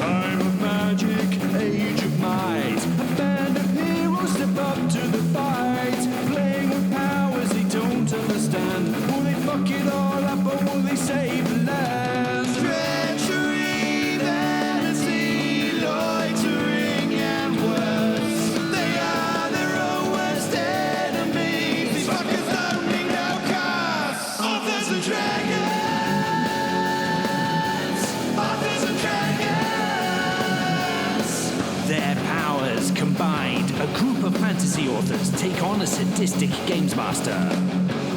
Time of magic, age of might. A band of heroes step up to the fight. Playing with powers they don't understand. Will they fuck it all up or will they save the land? Treachery, vanity, loitering and worse. They are their own worst enemies. These fuckers don't need no cause. Authors and dragons. Authors and dragons. Their powers combined, a group of fantasy authors take on a sadistic games master.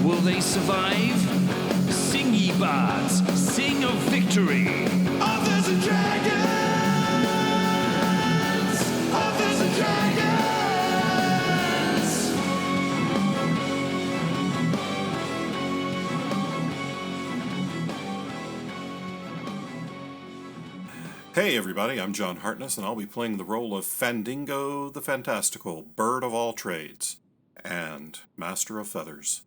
Will they survive? Sing ye bards, sing of victory. Authors and dragons. Authors and dragons. Hey everybody, I'm John Hartness, and I'll be playing the role of Fandingo the Fantastical, Bird of all Trades, and Master of Feathers.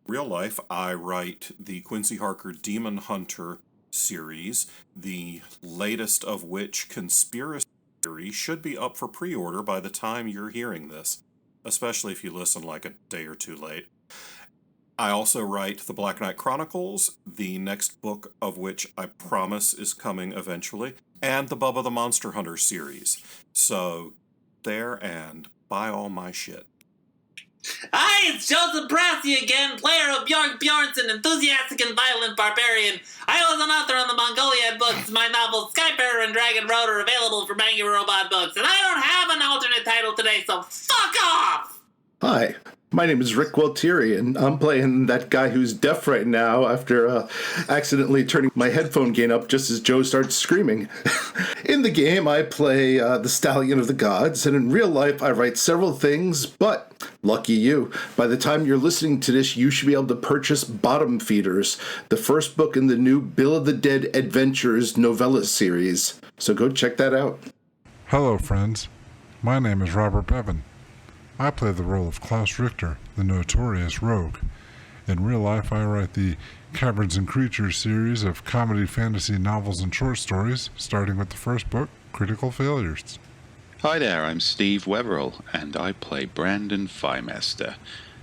Real life, I write the Quincy Harker Demon Hunter series, the latest of which, Conspiracy Theory, should be up for pre-order by the time you're hearing this, especially if you listen like a day or two late. I also write the Black Knight Chronicles, the next book of which I promise is coming eventually, and the Bubba the Monster Hunter series. So, there and buy all my shit. Hi, it's Joseph Brassi again, player of Bjorn Bjornsson, enthusiastic and violent barbarian. I was an author on the Mongoliad books. My novels Skybearer and Dragon Road are available from Angry Robot Books, and I don't have an alternate title today, so fuck off! Hi, my name is Rick Gualtieri, and I'm playing that guy who's deaf right now after accidentally turning my headphone gain up just as Joe starts screaming. In the game, I play the Stallion of the Gods, and in real life, I write several things, but lucky you, by the time you're listening to this, you should be able to purchase Bottom Feeders, the first book in the new Bill of the Dead Adventures novella series. So go check that out. Hello, friends. My name is Robert Bevin. I play the role of Klaus Richter, the notorious rogue. In real life, I write the Caverns and Creatures series of comedy, fantasy, novels, and short stories, starting with the first book, Critical Failures. Hi there, I'm Steve Webberell, and I play Brandon Fymester,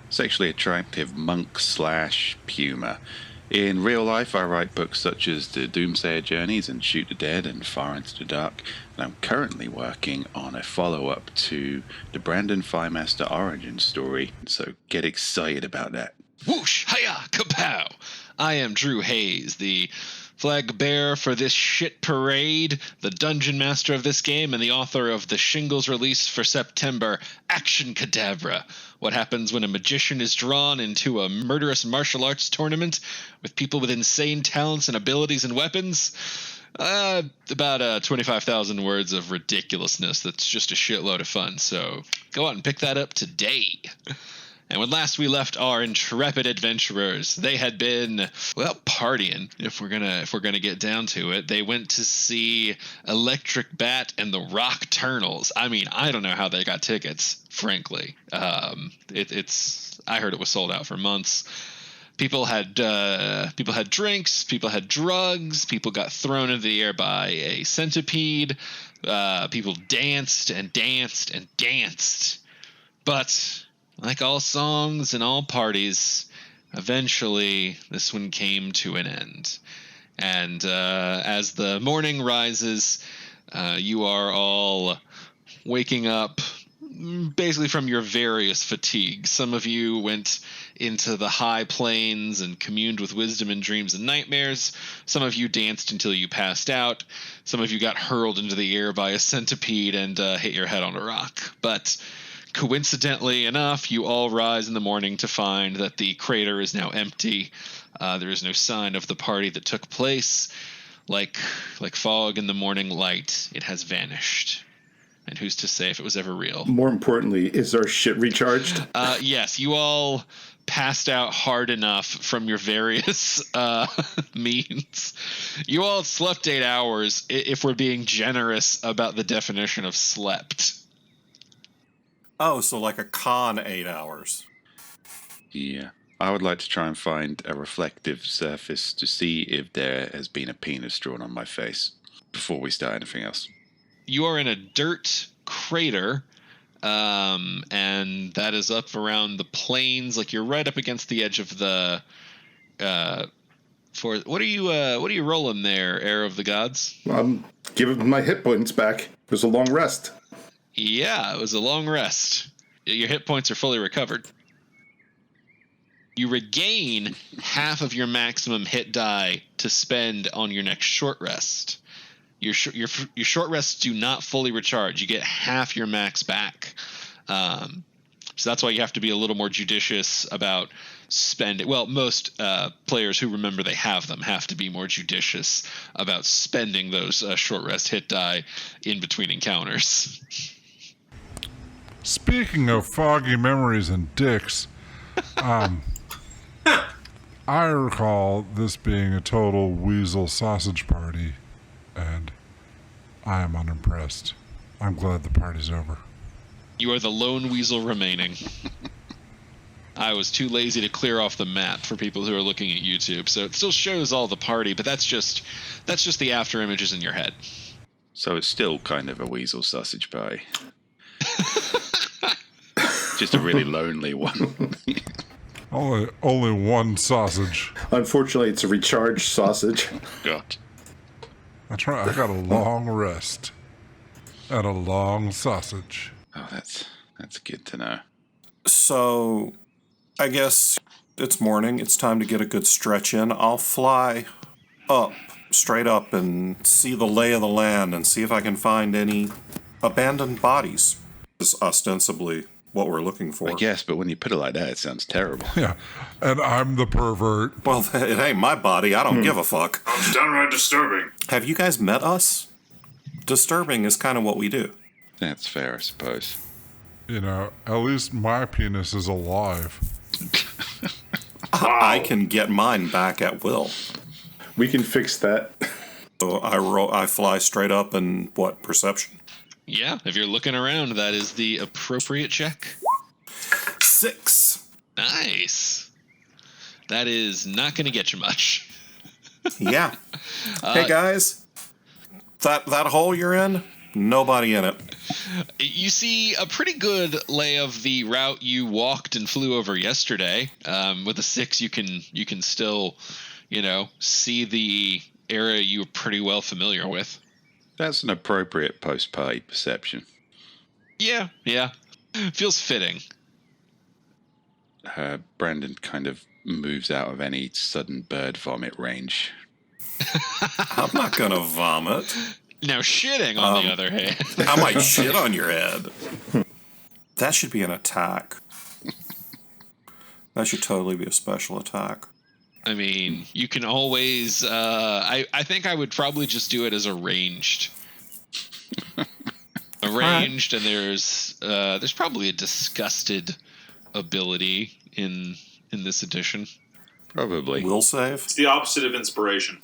sexually attractive monk/puma. In real life, I write books such as The Doomsayer Journeys and Shoot the Dead and Far Into the Dark, and I'm currently working on a follow-up to the Brandon Fymester origin story, so get excited about that. Whoosh! Hiya! Kapow! I am Drew Hayes, the flag bearer for this shit parade, the dungeon master of this game, and the author of the shingles release for September, Action Cadabra. What happens when a magician is drawn into a murderous martial arts tournament with people with insane talents and abilities and weapons? About 25,000 words of ridiculousness that's just a shitload of fun, so go out and pick that up today. And when last we left our intrepid adventurers, they had been, well, partying, if we're gonna get down to it. They went to see Electric Bat and the Rock Turnals. I mean, I don't know how they got tickets, frankly. I heard it was sold out for months. People had drinks, people had drugs, people got thrown into the air by a centipede, people danced and danced and danced. But like all songs and all parties, eventually this one came to an end. And as the morning rises, you are all waking up basically from your various fatigues. Some of you went into the high plains and communed with wisdom in dreams and nightmares. Some of you danced until you passed out. Some of you got hurled into the air by a centipede and hit your head on a rock. But coincidentally enough, you all rise in the morning to find that the crater is now empty. There is no sign of the party that took place. Like fog in the morning light, it has vanished. And who's to say if it was ever real? More importantly, is our shit recharged? Yes, you all passed out hard enough from your various means. You all slept 8 hours, if we're being generous about the definition of slept. Oh, so like a con 8 hours. Yeah. I would like to try and find a reflective surface to see if there has been a penis drawn on my face. before we start anything else. You are in a dirt crater, and that is up around the plains. Like, you're right up against the edge of the. What are you rolling there, Heir of the Gods? I'm giving my hit points back. It was a long rest. Yeah, it was a long rest. Your hit points are fully recovered. You regain half of your maximum hit die to spend on your next short rest. Your short rests do not fully recharge. You get half your max back. So that's why you have to be a little more judicious about spending. Well, most players who remember they have them have to be more judicious about spending those short rest hit die in between encounters. Speaking of foggy memories and dicks, I recall this being a total weasel sausage party, and I am unimpressed. I'm glad the party's over. You are the lone weasel remaining. I was too lazy to clear off the map for people who are looking at YouTube, so it still shows all the party, but that's just the after images in your head. So it's still kind of a weasel sausage pie. Just a really lonely one. Only one sausage. Unfortunately, it's a recharged sausage. God. I got a long rest and a long sausage. Oh, that's good to know. So, I guess it's morning. It's time to get a good stretch in. I'll fly straight up, and see the lay of the land and see if I can find any abandoned bodies. This is ostensibly what we're looking for. I guess, but when you put it like that, it sounds terrible. Yeah, and I'm the pervert. Well, it ain't my body. I don't give a fuck. It's downright disturbing. Have you guys met us? Disturbing is kind of what we do. That's fair, I suppose. You know, at least my penis is alive. I can get mine back at will. We can fix that. So I fly straight up, and what, perception? Yeah, if you're looking around, that is the appropriate check. 6. Nice. That is not going to get you much. Yeah. Hey guys, that hole you're in, nobody in it. You see a pretty good lay of the route you walked and flew over yesterday. With a 6, you can still, see the area you were pretty well familiar with. That's an appropriate post-party perception. Yeah. Feels fitting. Brandon kind of moves out of any sudden bird vomit range. I'm not gonna vomit. Now shitting, on the other hand. I might shit on your head. That should be an attack. That should totally be a special attack. I mean, you can always... I think I would probably just do it as a ranged. And there's probably a disgusted ability in this edition. Probably. Will save? It's the opposite of inspiration.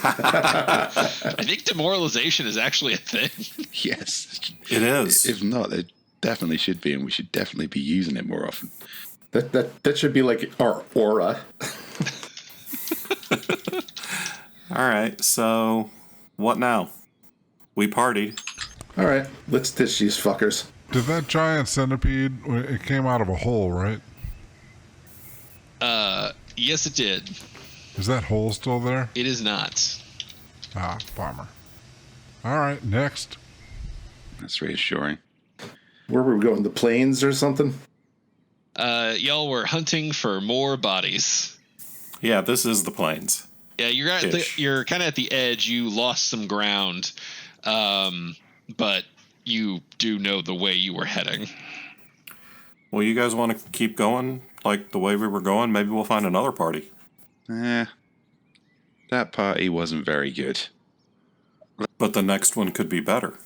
I think demoralization is actually a thing. Yes. It is. If not, it definitely should be, and we should definitely be using it more often. That should be like our aura. All right, so what now? We partied. All right, let's ditch these fuckers. Did that giant centipede, it came out of a hole, right? Yes, it did. Is that hole still there? It is not. Ah, bummer. All right, next. That's reassuring. Where were we going? The plains or something? Y'all were hunting for more bodies. Yeah, this is the plains. Yeah, you're kind of at the edge. You lost some ground, but you do know the way you were heading. Well, you guys want to keep going like the way we were going? Maybe we'll find another party. That party wasn't very good. But the next one could be better.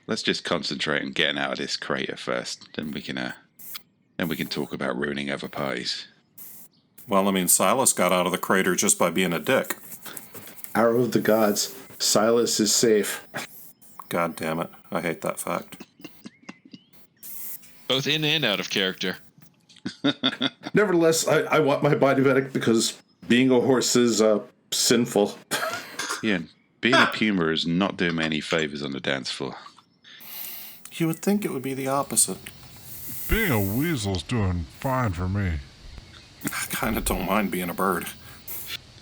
Let's just concentrate on getting out of this crater first. Then we can talk about ruining other parties. Well, I mean, Silas got out of the crater just by being a dick. Arrow of the gods. Silas is safe. God damn it. I hate that fact. Both in and out of character. Nevertheless, I want my body back because being a horse is sinful. Yeah, Being a puma is not doing me any favors on the dance floor. You would think it would be the opposite. Being a weasel's doing fine for me. I kind of don't mind being a bird.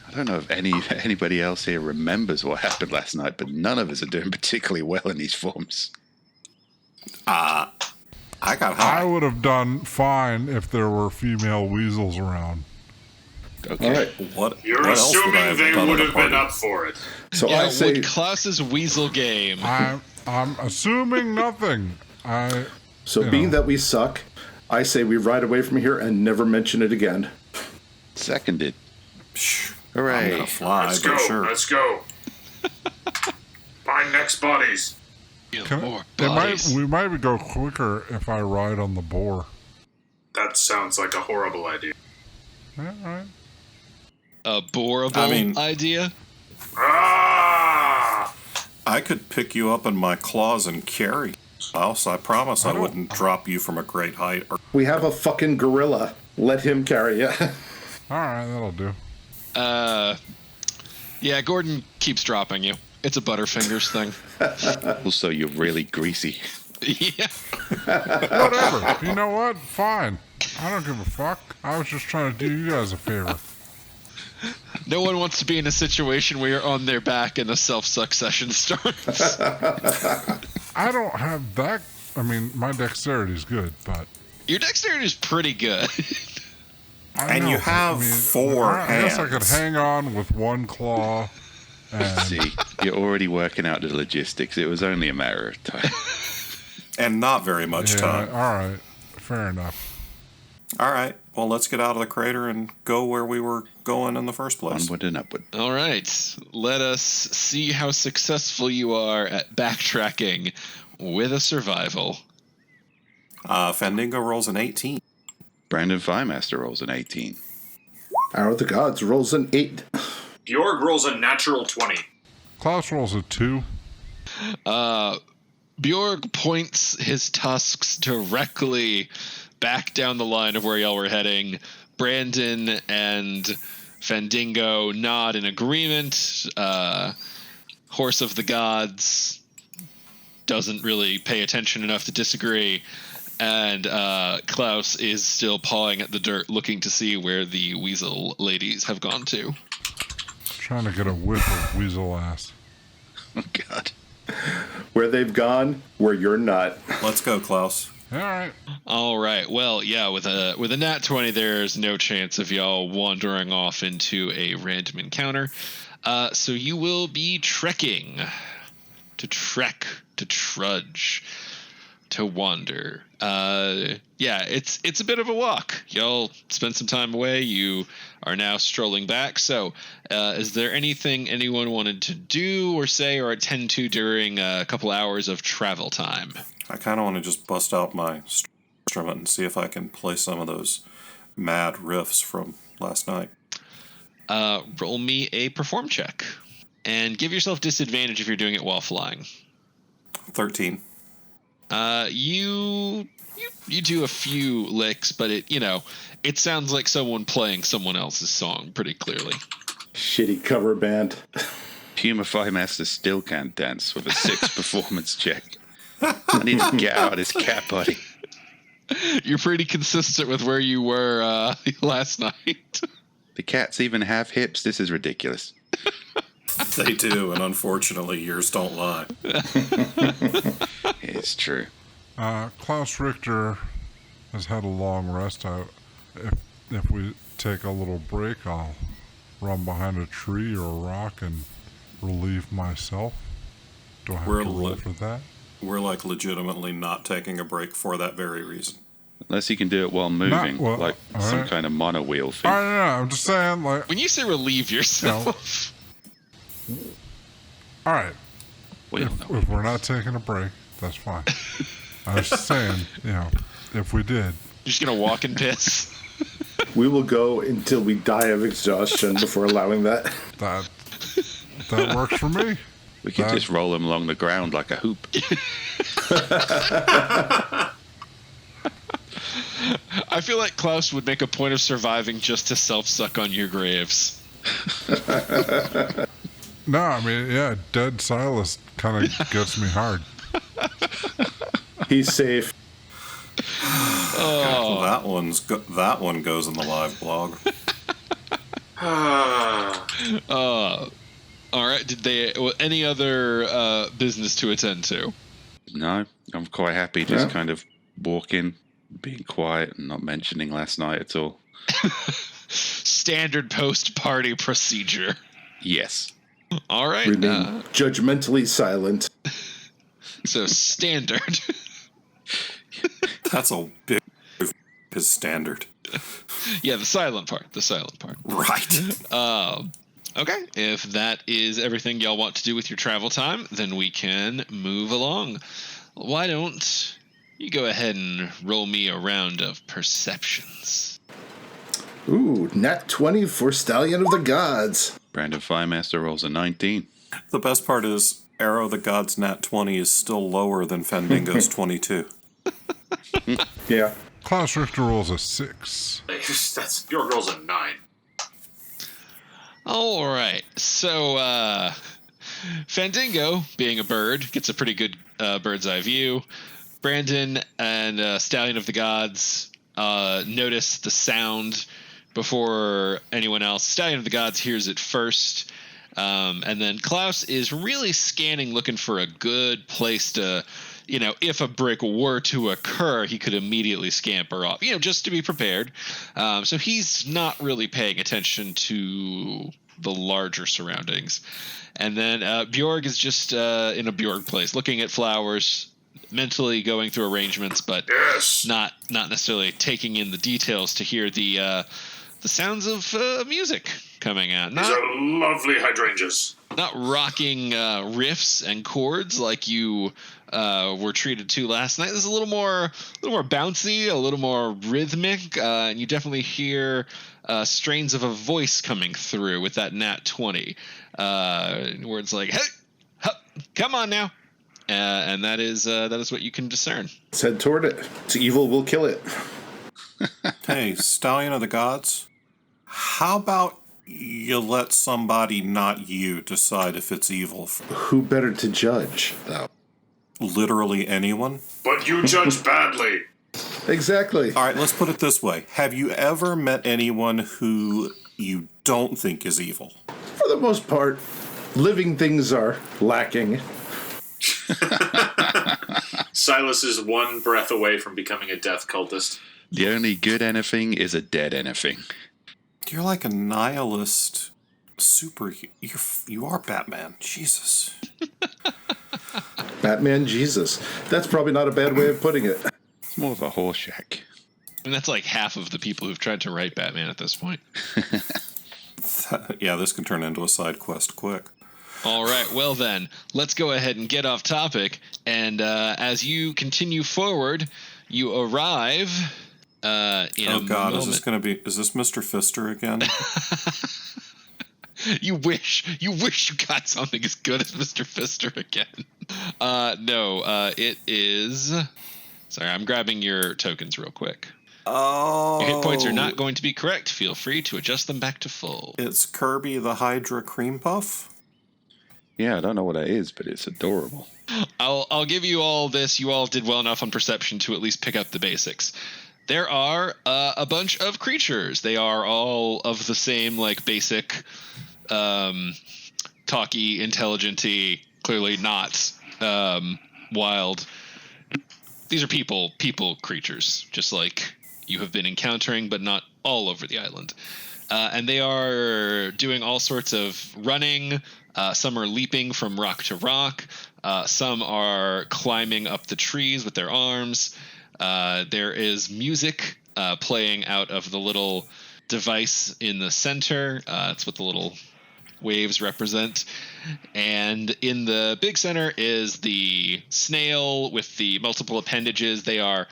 I don't know if anybody else here remembers what happened last night, but none of us are doing particularly well in these forms. I got high. I would have done fine if there were female weasels around. Okay. All right. What You're else would I assuming they done would at a have been party? up for it. So Yeah, I say, would Klaus's weasel game. I'm assuming nothing. being that we suck, I say we ride away from here and never mention it again. Seconded. Psh, I'm Hooray. gonna fly, Let's but go. sure. Let's go. Find next bodies. We might go quicker if I ride on the boar. That sounds like a horrible idea. Yeah, all right. A boreable idea? Ah! I could pick you up in my claws and carry. Klaus, I promise I wouldn't drop you from a great height. Or We have a fucking gorilla. Let him carry you. All right, that'll do. Yeah, Gordon keeps dropping you. It's a Butterfingers thing. Also, you're really greasy. Yeah. Whatever. You know what? Fine. I don't give a fuck. I was just trying to do you guys a favor. No one wants to be in a situation where you're on their back and the self-suck session starts. I don't have that. I mean, my dexterity's good, but... Your dexterity is pretty good. I And know, you have 4 I guess I could hands. hang on with one claw. And See, you're already working out the logistics. It was only a matter of time. And not very much yeah, time. all right. Fair enough. All right, well, let's get out of the crater and go where we were going in the first place. Onward and upward. All right. Let us see how successful you are at backtracking with a survival. Fandingo rolls an 18. Brandon Firemaster rolls an 18. Hour of the Gods rolls an 8. Bjorg rolls a natural 20. Klaus rolls a 2. Bjorg points his tusks directly back down the line of where y'all were heading. Brandon and Fandingo nod in agreement. Horse of the Gods doesn't really pay attention enough to disagree. And Klaus is still pawing at the dirt, looking to see where the weasel ladies have gone to. Trying to get a whiff of weasel ass. Oh, God. Where they've gone, where you're not. Let's go, Klaus. All right. All right. Well, yeah, with a nat 20, there's no chance of y'all wandering off into a random encounter. So you will be trekking. To trek, to trudge, to wander. Yeah, it's a bit of a walk. Y'all spent some time away. You are now strolling back. So, is there anything anyone wanted to do or say or attend to during a couple hours of travel time? I kind of want to just bust out my instrument and see if I can play some of those mad riffs from last night. Roll me a perform check. And give yourself disadvantage if you're doing it while flying. 13. You do a few licks, but it sounds like someone playing someone else's song pretty clearly. Shitty cover band. Puma Firemaster still can't dance with a 6 performance check. I need to get out of this cat body. You're pretty consistent with where you were last night. The cats even have hips. This is ridiculous. They do, and unfortunately, yours don't lie. It's true. Klaus Richter has had a long rest out. If we take a little break, I'll run behind a tree or a rock and relieve myself. Do I have to roll for that? We're legitimately not taking a break for that very reason. Unless you can do it while moving, all some right. kind of monowheel thing. I don't know. I'm just saying, When you say relieve yourself... all right. Wheel, If we're not taking a break, that's fine. I was just saying, if we did. You're just going to walk and piss? We will go until we die of exhaustion before allowing that. That works for me. We could just roll them along the ground like a hoop. I feel like Klaus would make a point of surviving just to self-suck on your graves. No, I mean, yeah, dead Silas kind of gets me hard. He's safe. That one goes in the live blog. All right. Did they any other business to attend to? No, I'm quite happy just kind of walking, being quiet, and not mentioning last night at all. Standard post-party procedure. Yes. All right. Remain judgmentally silent. So standard. That's a big his standard. Yeah, the silent part. Right. Okay. If that is everything y'all want to do with your travel time, then we can move along. Why don't you go ahead and roll me a round of perceptions? Ooh, nat 20 for Stallion of the Gods. Brandon Firemaster rolls a 19. The best part is Arrow the God's Nat 20 is still lower than Fandingo's 22. Yeah. Klaus Richter rolls a 6. That's your girl's a 9. All right. So, Fandingo, being a bird, gets a pretty good bird's eye view. Brandon and Stallion of the Gods notice the sound before anyone else. Stallion of the Gods hears it first. And then Klaus is really scanning, looking for a good place to, if a break were to occur, he could immediately scamper off, just to be prepared. So he's not really paying attention to the larger surroundings. And then Bjorg is just in a Bjorg place, looking at flowers, mentally going through arrangements, but not necessarily taking in the details to hear the sounds of music coming out. These are lovely hydrangeas. Not rocking riffs and chords like you were treated to last night. This is a little more bouncy, a little more rhythmic, and you definitely hear strains of a voice coming through with that nat 20. Words like "Hey, come on now," and that is what you can discern. Let's head toward it. It's evil, we'll kill it. Hey, Stallion of the Gods, how about you let somebody not you decide if it's evil? Who better to judge, though? Literally anyone? But you judge badly. Exactly. All right, let's put it this way. Have you ever met anyone who you don't think is evil? For the most part, living things are lacking. Silas is one breath away from becoming a death cultist. The only good anything is a dead anything. You're like a nihilist you are Batman. Jesus. Batman Jesus. That's probably not a bad way of putting it. It's more of a Horseshack. And that's like half of the people who've tried to write Batman at this point. Yeah, this can turn into a side quest quick. All right, well then, let's go ahead and get off topic. And as you continue forward, you arrive in oh God, moment. is this Mr. Fister again? You wish you got something as good as Mr. Fister again. No, it is. Sorry, I'm grabbing your tokens real quick. Oh. Your hit points are not going to be correct. Feel free to adjust them back to full. It's Kirby the Hydra Cream Puff? Yeah, I don't know what that is, but it's adorable. I'll give you all this. You all did well enough on perception to at least pick up the basics. There are a bunch of creatures. They are all of the same, like, basic, talky, intelligent-y, clearly not wild. These are people creatures, just like you have been encountering, but not all over the island. And they are doing all sorts of running. Some are leaping from rock to rock. Some are climbing up the trees with their arms. There is music playing out of the little device in the center. It's what the little waves represent. And in the big center is the snail with the multiple appendages. They are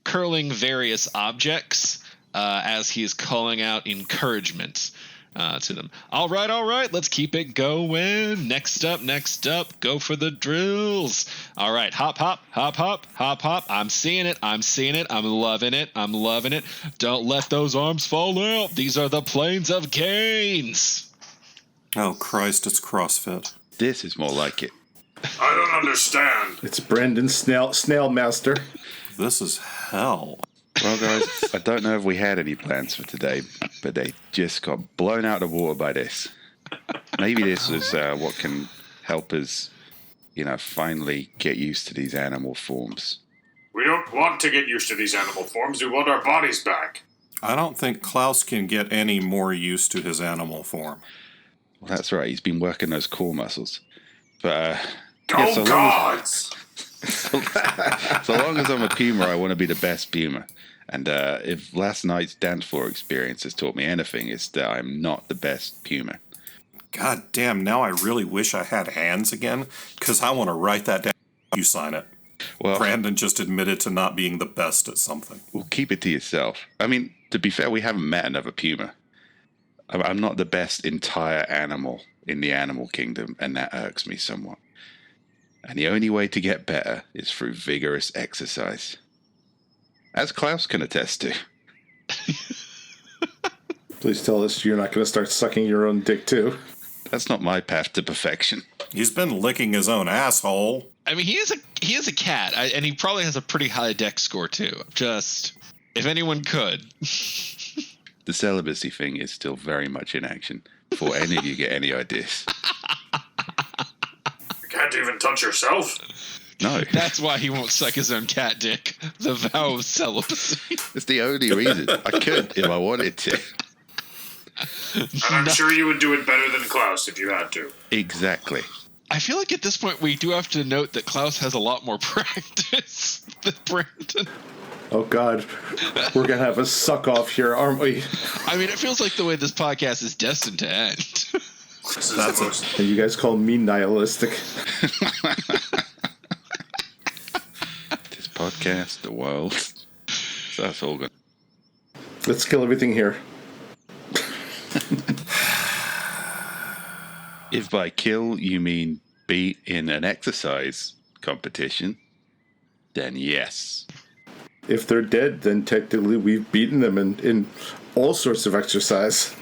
curling various objects as he's calling out encouragement to them. All right, let's keep it going. Next up, go for the drills. All right, hop. I'm seeing it. I'm loving it. Don't let those arms fall out. These are the planes of gains. Oh, Christ, it's CrossFit. This is more like it. I don't understand. It's Brandon Snail Master. This is hell. Well, guys, I don't know if we had any plans for today, but they just got blown out of the water by this. Maybe this is what can help us, finally get used to these animal forms. We don't want to get used to these animal forms. We want our bodies back. I don't think Klaus can get any more used to his animal form. Well, that's right. He's been working those core muscles. But, Gods! So long as I'm a puma, I want to be the best puma. And if last night's dance floor experience has taught me anything, it's that I'm not the best puma. God damn, now I really wish I had hands again, because I want to write that down. You sign it. Well, Brandon just admitted to not being the best at something. Well, keep it to yourself. I mean, to be fair, we haven't met another puma. I'm not the best entire animal in the animal kingdom, and that irks me somewhat. And the only way to get better is through vigorous exercise. As Klaus can attest to. Please tell us you're not going to start sucking your own dick, too. That's not my path to perfection. He's been licking his own asshole. I mean, he is a cat, and he probably has a pretty high dex score too. Just if anyone could. The celibacy thing is still very much in action. Before any of you get any ideas. You can't even touch yourself. No. That's why he won't suck his own cat dick. The vow of celibacy. It's the only reason. I could if I wanted to. And I'm sure you would do it better than Klaus if you had to. Exactly. I feel like at this point we do have to note that Klaus has a lot more practice than Brandon. Oh, God. We're going to have a suck-off here, aren't we? I mean, it feels like the way this podcast is destined to end. That's it. And you guys call me nihilistic. This podcast, the world. So that's all good. Let's kill everything here. If by kill you mean beat in an exercise competition, then yes. If they're dead, then technically we've beaten them in all sorts of exercise.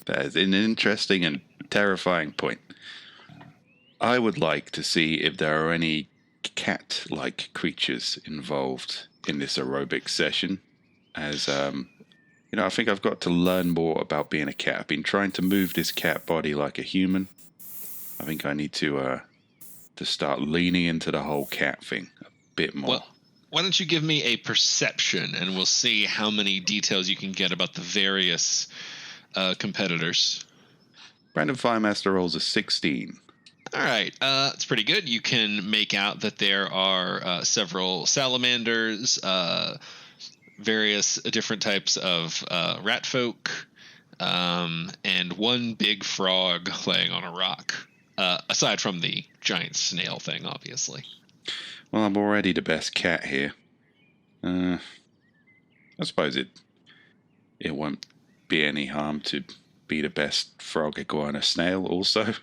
That is an interesting and terrifying point. I would like to see if there are any cat-like creatures involved in this aerobic session. As, I think I've got to learn more about being a cat. I've been trying to move this cat body like a human. I think I need to start leaning into the whole cat thing a bit more. Well, why don't you give me a perception, and we'll see how many details you can get about the various competitors. Brandon Firemaster rolls a 16. All right, it's pretty good. You can make out that there are several salamanders, various different types of rat folk, and one big frog laying on a rock, aside from the giant snail thing, obviously. Well, I'm already the best cat here. I suppose it won't be any harm to be the best frog, iguana, snail also.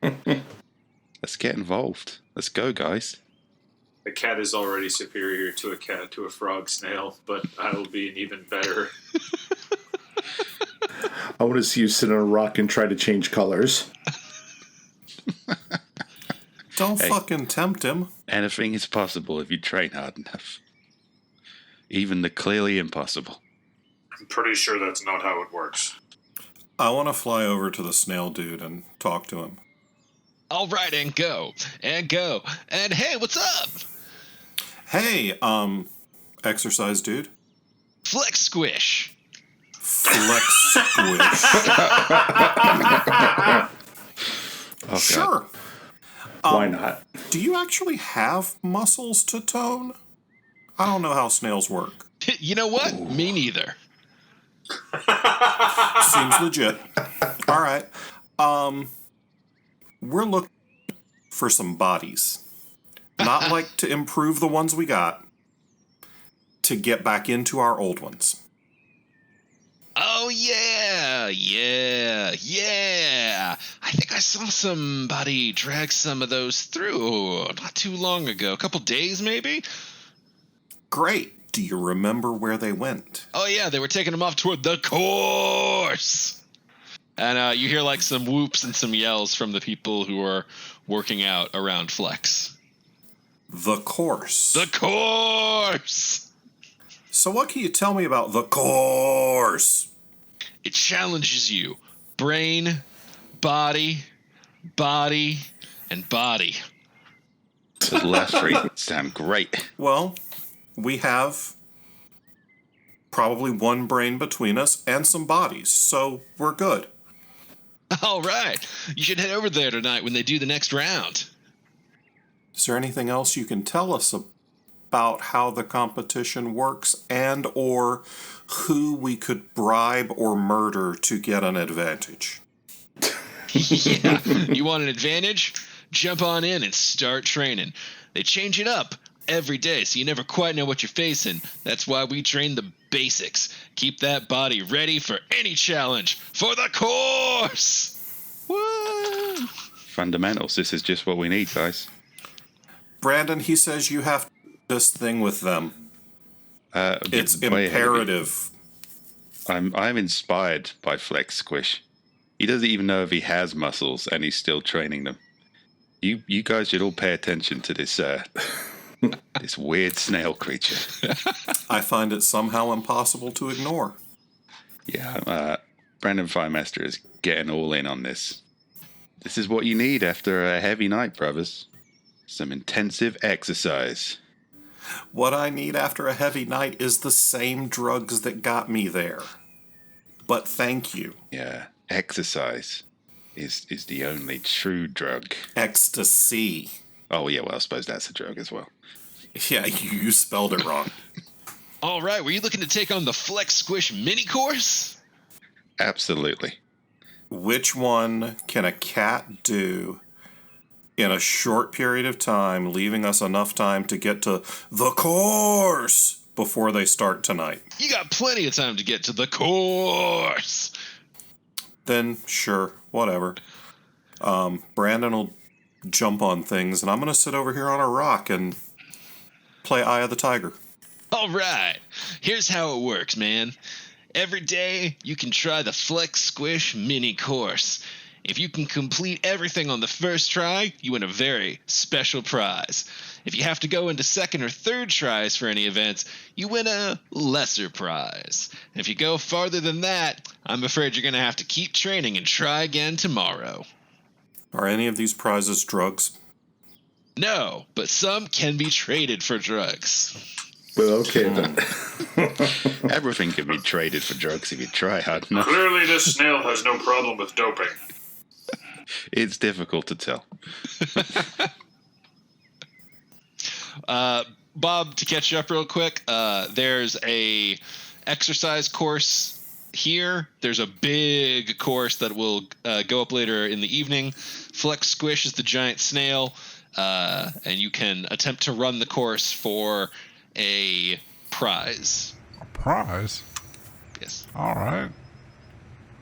Let's get involved. Let's go, guys. A cat is already superior to a frog snail, but I will be an even better. I want to see you sit on a rock and try to change colors. Don't fucking tempt him. Anything is possible if you train hard enough. Even the clearly impossible. I'm pretty sure that's not how it works. I want to fly over to the snail dude and talk to him. All right, and go, and hey, what's up? Hey, exercise dude. Flex squish. Flex squish. Oh, Sure. Why not? Do you actually have muscles to tone? I don't know how snails work. You know what? Ooh. Me neither. Seems legit. All right. We're looking for some bodies. Not like to improve the ones we got, to get back into our old ones. Oh, yeah. I think I saw somebody drag some of those through not too long ago. A couple days, maybe? Great. Do you remember where they went? Oh, yeah, they were taking them off toward the course. And you hear like some whoops and some yells from the people who are working out around Flex. The course. The course! So what can you tell me about the course? It challenges you. Brain, body, and body. The last three sound great. Well, we have probably one brain between us and some bodies, so we're good. All right. You should head over there tonight when they do the next round. Is there anything else you can tell us about how the competition works and or who we could bribe or murder to get an advantage? Yeah. You want an advantage? Jump on in and start training. They change it up every day, so you never quite know what you're facing. That's why we train the basics. Keep that body ready for any challenge. For the course! Woo! Fundamentals. This is just what we need, guys. Brandon, he says you have to do this thing with them. It's imperative. I'm inspired by Flex Squish. He doesn't even know if he has muscles, and he's still training them. You guys should all pay attention to this this weird snail creature. I find it somehow impossible to ignore. Yeah, Brandon Firemaster is getting all in on this. This is what you need after a heavy night, brothers. Some intensive exercise. What I need after a heavy night is the same drugs that got me there. But thank you. Yeah, exercise is the only true drug. Ecstasy. Oh, yeah, well, I suppose that's a drug as well. Yeah, you spelled it wrong. All right, were you looking to take on the Flex Squish mini course? Absolutely. Which one can a cat do in a short period of time, leaving us enough time to get to the course before they start tonight? You got plenty of time to get to the course. Then, sure, whatever. Brandon will jump on things, and I'm going to sit over here on a rock and play Eye of the Tiger. All right, here's how it works, man. Every day, you can try the Flex Squish mini course. If you can complete everything on the first try, you win a very special prize. If you have to go into second or third tries for any events, you win a lesser prize. And if you go farther than that, I'm afraid you're going to have to keep training and try again tomorrow. Are any of these prizes drugs? No, but some can be traded for drugs. Well, okay then. Everything can be traded for drugs if you try hard enough. Clearly, this snail has no problem with doping. It's difficult to tell. Bob, to catch you up real quick, there's a exercise course here. There's a big course that will go up later in the evening. Flex Squish is the giant snail, and you can attempt to run the course for a prize. A prize? Yes. All right.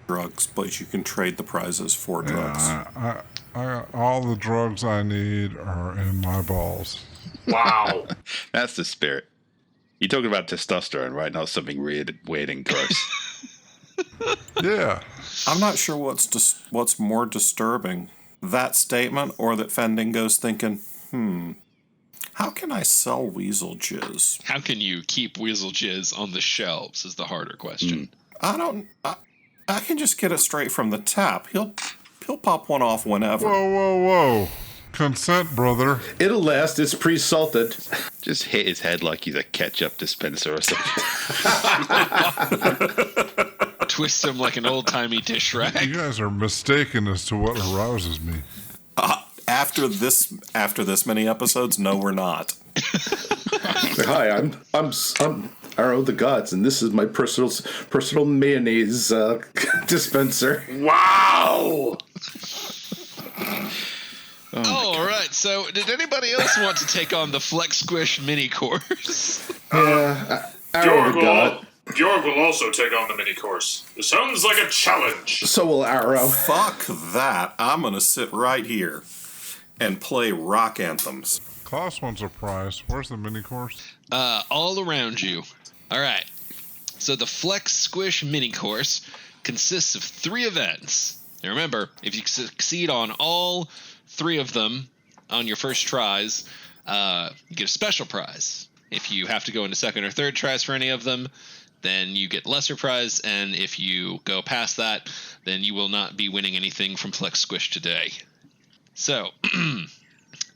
Drugs, but you can trade the prizes for drugs. Yeah, I all the drugs I need are in my balls. Wow. That's the spirit. You're talking about testosterone, right? Not something weird and gross. Yeah. I'm not sure what's more disturbing, that statement or that Fandingo's thinking, how can I sell weasel jizz? How can you keep weasel jizz on the shelves is the harder question. I can just get it straight from the tap. He'll pop one off whenever. Whoa. Consent, brother. It'll last. It's pre-salted. Just hit his head like he's a ketchup dispenser or something. Twist him like an old-timey dish rag. You guys are mistaken as to what arouses me. After this many episodes, no, we're not. Hi, I'm Arrow the Gods, and this is my personal mayonnaise dispenser. Wow! All right, so did anybody else want to take on the Flex Squish mini course? Arrow the God. Bjorg will also take on the mini course. This sounds like a challenge. So will Arrow. Fuck that. I'm going to sit right here and play rock anthems. Klaus wants a prize. Where's the mini course? All around you. All right. So the Flex Squish mini course consists of 3 events. Now remember, if you succeed on all 3 of them on your first tries, you get a special prize. If you have to go into second or third tries for any of them, then you get lesser prize, and if you go past that, then you will not be winning anything from Flex Squish today. So,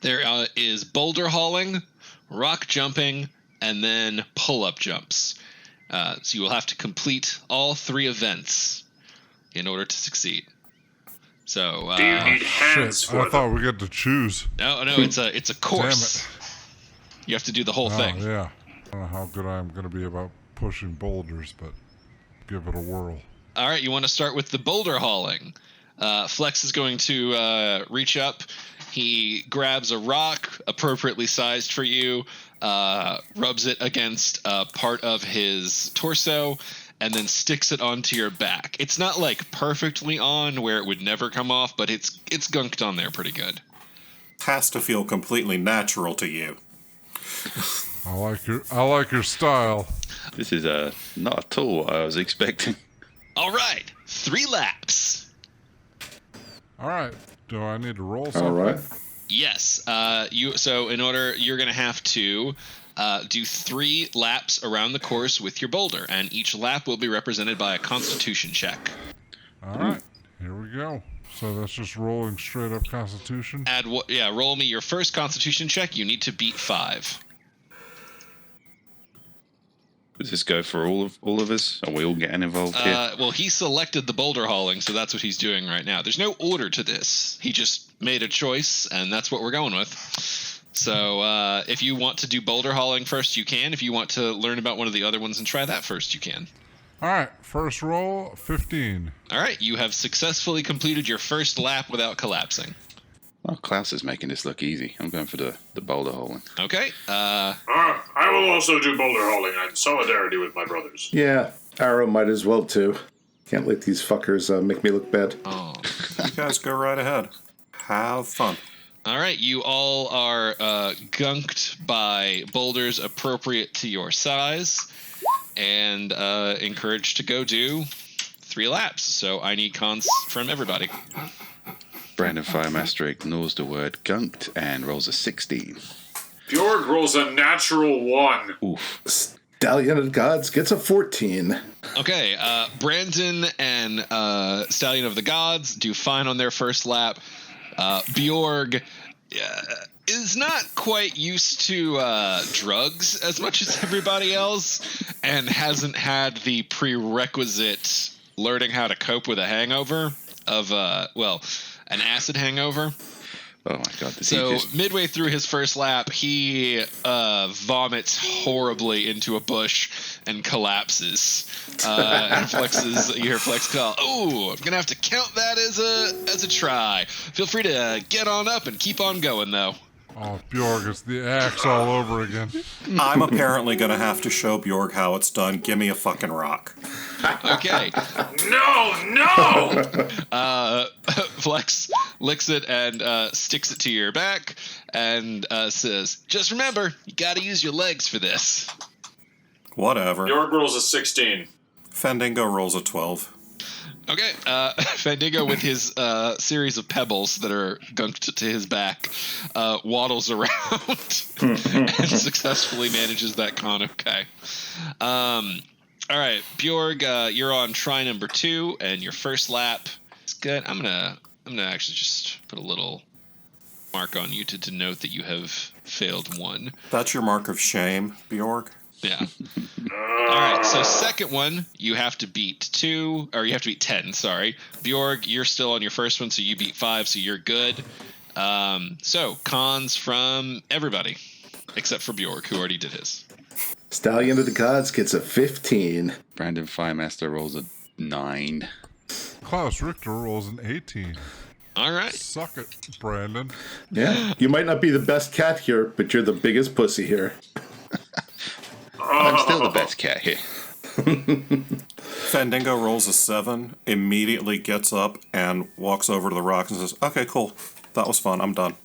there is boulder hauling, rock jumping, and then pull-up jumps. So you will have to complete all 3 events in order to succeed. So, Do you need hands Shit, for I them? thought we get to choose. no, it's a course. You have to do the whole thing. Oh, yeah. I don't know how good I'm going to be about pushing boulders, but give it a whirl. All right, you want to start with the boulder hauling. Flex is going to reach up. He grabs a rock appropriately sized for you, rubs it against part of his torso, and then sticks it onto your back. It's not like perfectly on where it would never come off, but it's gunked on there pretty good. Has to feel completely natural to you. I like your style. This is not at all what I was expecting. All right, 3 laps. All right. Do I need to roll something? All right. Yes. You're going to have to do 3 laps around the course with your boulder, and each lap will be represented by a Constitution check. All right. Here we go. So that's just rolling straight up Constitution. Roll me your first Constitution check. You need to beat 5. Does this go for all of us? Are we all getting involved here? Well, he selected the boulder hauling, so that's what he's doing right now. There's no order to this. He just made a choice, and that's what we're going with. So if you want to do boulder hauling first, you can. If you want to learn about one of the other ones and try that first, you can. All right. First roll, 15. All right, you have successfully completed your first lap without collapsing. Oh, Klaus is making this look easy. I'm going for the boulder hauling. Okay. I will also do boulder hauling in solidarity with my brothers. Yeah, Arrow might as well too. Can't let these fuckers make me look bad. Oh. You guys go right ahead. Have fun. All right, you all are gunked by boulders appropriate to your size, and encouraged to go do 3 laps. So I need cons from everybody. Brandon Firemaster ignores the word gunked and rolls a 16. Bjorg rolls a natural 1. Oof. Stallion of the Gods gets a 14. Okay, Brandon and Stallion of the Gods do fine on their first lap. Bjorg is not quite used to drugs as much as everybody else, and hasn't had the prerequisite learning how to cope with a hangover of, an acid hangover. Oh my god. So midway through his first lap, he vomits horribly into a bush and collapses. And you hear Flex call, "Oh, I'm gonna have to count that as a try. Feel free to get on up and keep on going, though." Oh, Bjorg, it's the axe all over again. I'm apparently going to have to show Bjorg how it's done. Give me a fucking rock. Okay. No! Flex licks it and sticks it to your back and says, "Just remember, you got to use your legs for this." Whatever. Bjorg rolls a 16. Fandingo rolls a 12. Okay, Fandigo with his series of pebbles that are gunked to his back waddles around and successfully manages that con. Okay. All right, Bjorg, you're on try number 2 and your first lap. It's good. I'm gonna actually just put a little mark on you to denote that you have failed 1. That's your mark of shame, Bjorg. Yeah. All right, so second one, you have to beat 10, sorry. Bjorg, you're still on your first one, so you beat 5, so you're good. So, cons from everybody, except for Bjorg, who already did his. Stallion of the Gods gets a 15. Brandon Firemaster rolls a 9. Klaus Richter rolls an 18. All right. Suck it, Brandon. Yeah, you might not be the best cat here, but you're the biggest pussy here. I'm still the best cat here. Fandingo rolls a 7, immediately gets up and walks over to the rock and says, "Okay, cool. That was fun. I'm done."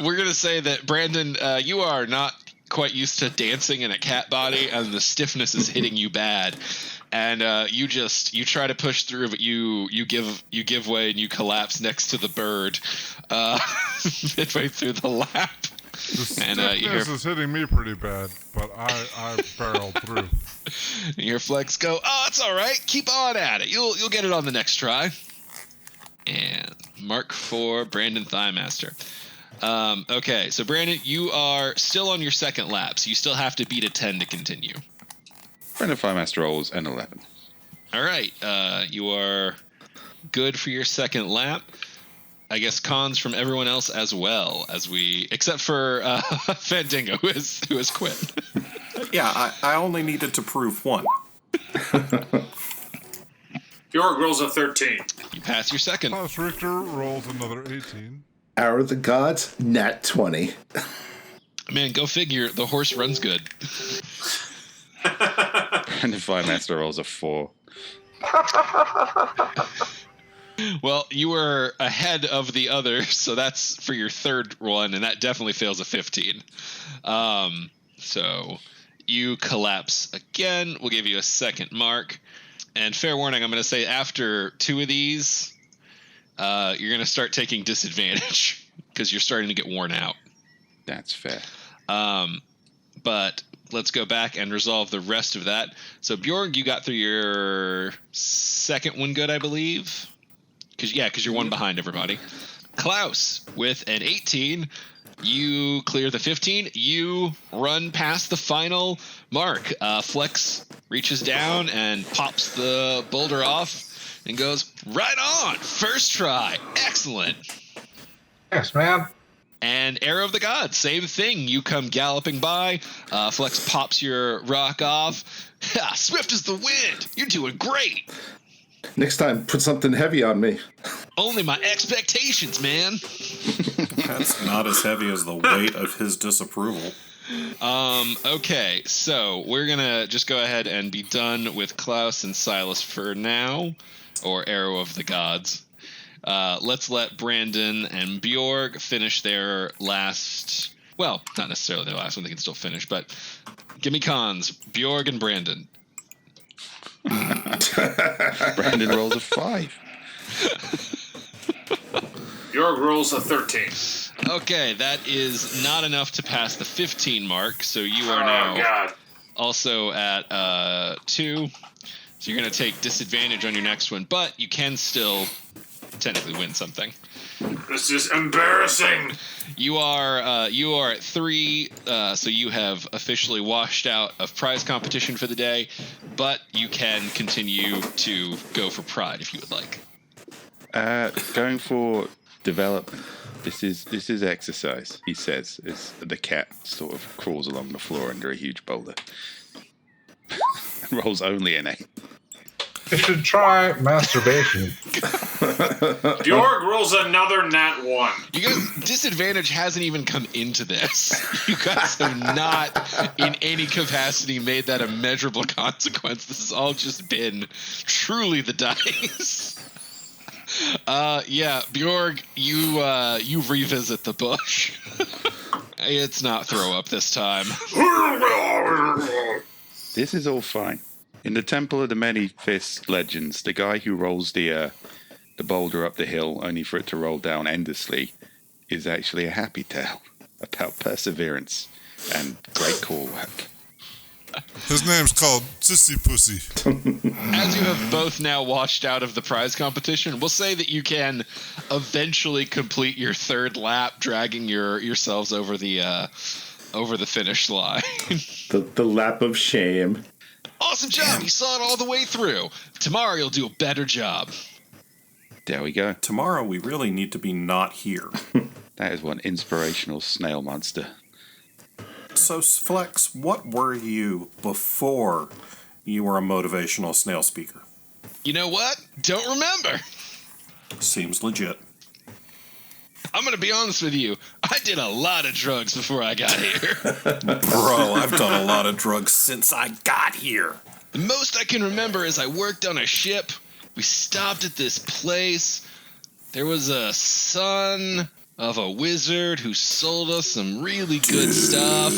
We're going to say that, Brandon, you are not quite used to dancing in a cat body, and the stiffness is hitting you bad. and you try to push through, but you give way and you collapse next to the bird midway through the lap. The stiffness is hitting me pretty bad, but I barreled through. Your Flex go, oh, it's all right. Keep on at it. You'll get it on the next try. And mark for Brandon Thighmaster. Okay, so Brandon, you are still on your second lap, so you still have to beat a 10 to continue. Brandon Firemaster rolls an 11. All right, you are good for your second lap. I guess cons from everyone else as well, except for Fandango, who has quit. Yeah, I only needed to prove one. Bjorg rolls a 13. You pass your second. Klaus Richter rolls another 18. Hour of the Gods, nat 20. Man, go figure. The horse runs good. Brandon Firemaster rolls a 4. Well, you were ahead of the others, so that's for your third one, and that definitely fails a 15. So you collapse again. We'll give you a second mark. And fair warning, I'm going to say after 2 of these, you're going to start taking disadvantage because you're starting to get worn out. That's fair. But let's go back and resolve the rest of that. So Bjorg, you got through your second one good, I believe. Because you're one behind everybody. Klaus, with an 18, you clear the 15. You run past the final mark. Flex reaches down and pops the boulder off and goes, right on! First try. Excellent. Thanks, man. And Arrow of the Gods, same thing. You come galloping by. Flex pops your rock off. Ha, swift as the wind. You're doing great. Next time, put something heavy on me. Only my expectations, man. That's not as heavy as the weight of his disapproval. Okay, so we're gonna just go ahead and be done with Klaus and Silas for now, or Arrow of the Gods. Let's let Brandon and Bjorg finish their last. Well, not necessarily their last one. They can still finish, but give me cons. Bjorg and Brandon. Brandon rolls a 5. Bjorg rolls a 13. Okay, that is not enough to pass the 15 mark, so you are now also at 2. So you're going to take disadvantage on your next one, but you can still technically win something. This is embarrassing. You are at 3, so you have officially washed out of prize competition for the day, but you can continue to go for pride if you would like. Going for development. This is exercise, he says, as the cat sort of crawls along the floor under a huge boulder. And rolls only an 8. You should try masturbation. Bjorg rolls another nat 1. You guys, disadvantage hasn't even come into this. You guys have not, in any capacity, made that a measurable consequence. This has all just been truly the dice. Yeah, Bjorg, you revisit the bush. It's not throw up this time. This is all fine. In the Temple of the Many Fists legends, the guy who rolls the boulder up the hill only for it to roll down endlessly is actually a happy tale about perseverance and great core work. His name's called Sissy Pussy. As you have both now washed out of the prize competition, we'll say that you can eventually complete your third lap, dragging yourselves over the finish line. The lap of shame. Awesome job! You saw it all the way through. Tomorrow you'll do a better job. There we go. Tomorrow we really need to be not here. That is one inspirational snail monster. So, Flex, what were you before you were a motivational snail speaker? You know what? Don't remember. Seems legit. I'm going to be honest with you. I did a lot of drugs before I got here. Bro, I've done a lot of drugs since I got here. The most I can remember is I worked on a ship. We stopped at this place. There was a son of a wizard who sold us some really good stuff.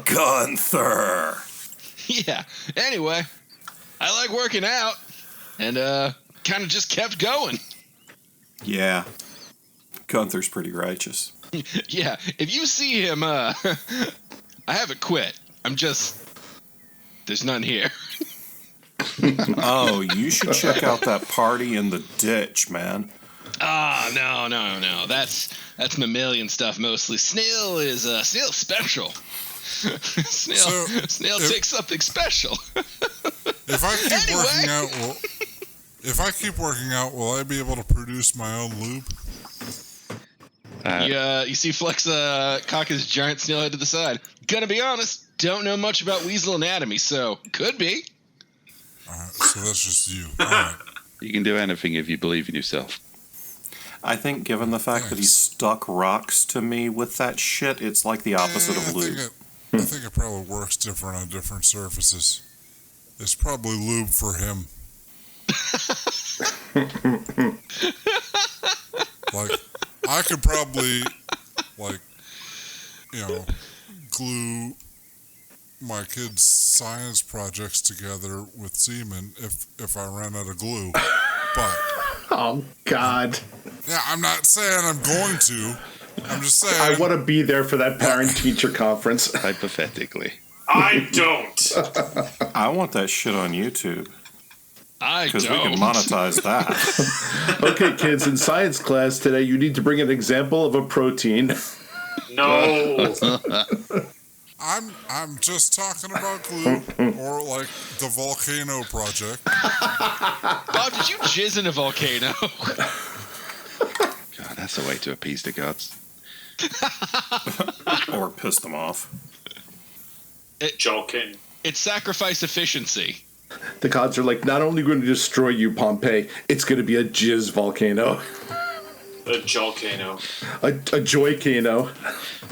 Gunther. Yeah. Anyway, I like working out, and kind of just kept going. Yeah. Gunther's pretty righteous. Yeah. If you see him, I haven't quit. I'm just there's none here. Oh, you should check out that party in the ditch, man. Ah, no. That's mammalian stuff mostly. Snail is Snail's special. Snail takes something special. If I keep working out, will I be able to produce my own lube? You see Flex cock his giant snail head to the side. Gonna be honest, don't know much about weasel anatomy, so could be. Alright, so that's just you. Alright. You can do anything if you believe in yourself. I think given the fact that he stuck rocks to me with that shit, it's like the opposite of lube. I think it probably works different on different surfaces. It's probably lube for him. Like, I could probably, glue my kids' science projects together with semen if I ran out of glue. But... Oh, God. Yeah, I'm not saying I'm going to. I'm just saying... I want to be there for that parent-teacher conference. Hypothetically. I don't. I want that shit on YouTube. I don't. Because we can monetize that. Okay, kids, in science class today, you need to bring an example of a protein. No. I'm just talking about glue or like the volcano project. Bob, did you jizz in a volcano? God, that's a way to appease the gods. Or piss them off. Joking. It's sacrifice efficiency. The gods are like, not only going to destroy you, Pompeii, it's going to be a jizz volcano. A jolcano. A joycano.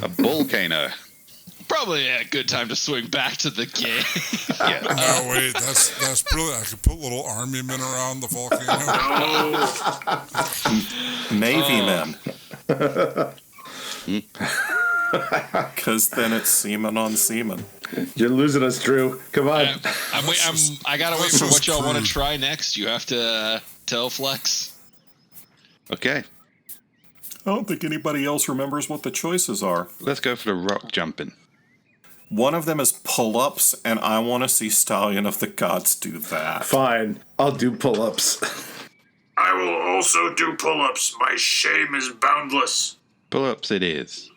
A volcano. Probably a good time to swing back to the game. Yeah. No, wait, that's brilliant. I could put little army men around the volcano. Navy men. Because then it's semen on semen. You're losing us, Drew. Come on. I gotta wait for what y'all want to try next. You have to tell Flex. Okay, I don't think anybody else remembers what the choices are. let's go for the rock jumping. One of them is pull-ups, and I want to see Stallion of the Gods do that. Fine. I'll do pull-ups. I will also do pull-ups. My shame is boundless. Pull-ups it is.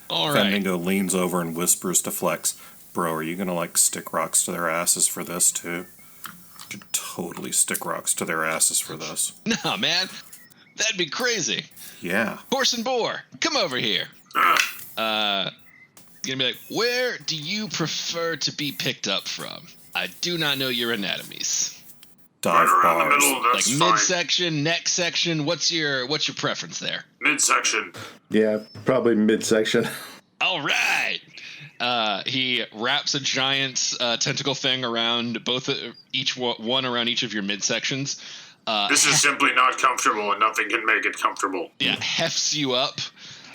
All right. Fendingo leans over and whispers to Flex, "Bro, are you going to, stick rocks to their asses for this, too?" Should totally stick rocks to their asses for this. Nah, man. That'd be crazy. Yeah. Horse and boar, come over here. Gonna be like, where do you prefer to be picked up from? I do not know your anatomies. Dive Right around the bars. middle, that's Like fine. midsection, neck section. What's your preference there? Midsection. Yeah, probably midsection. All right. He wraps a giant tentacle thing around one around each of your midsections. This is simply not comfortable, and nothing can make it comfortable. Yeah, hefts you up,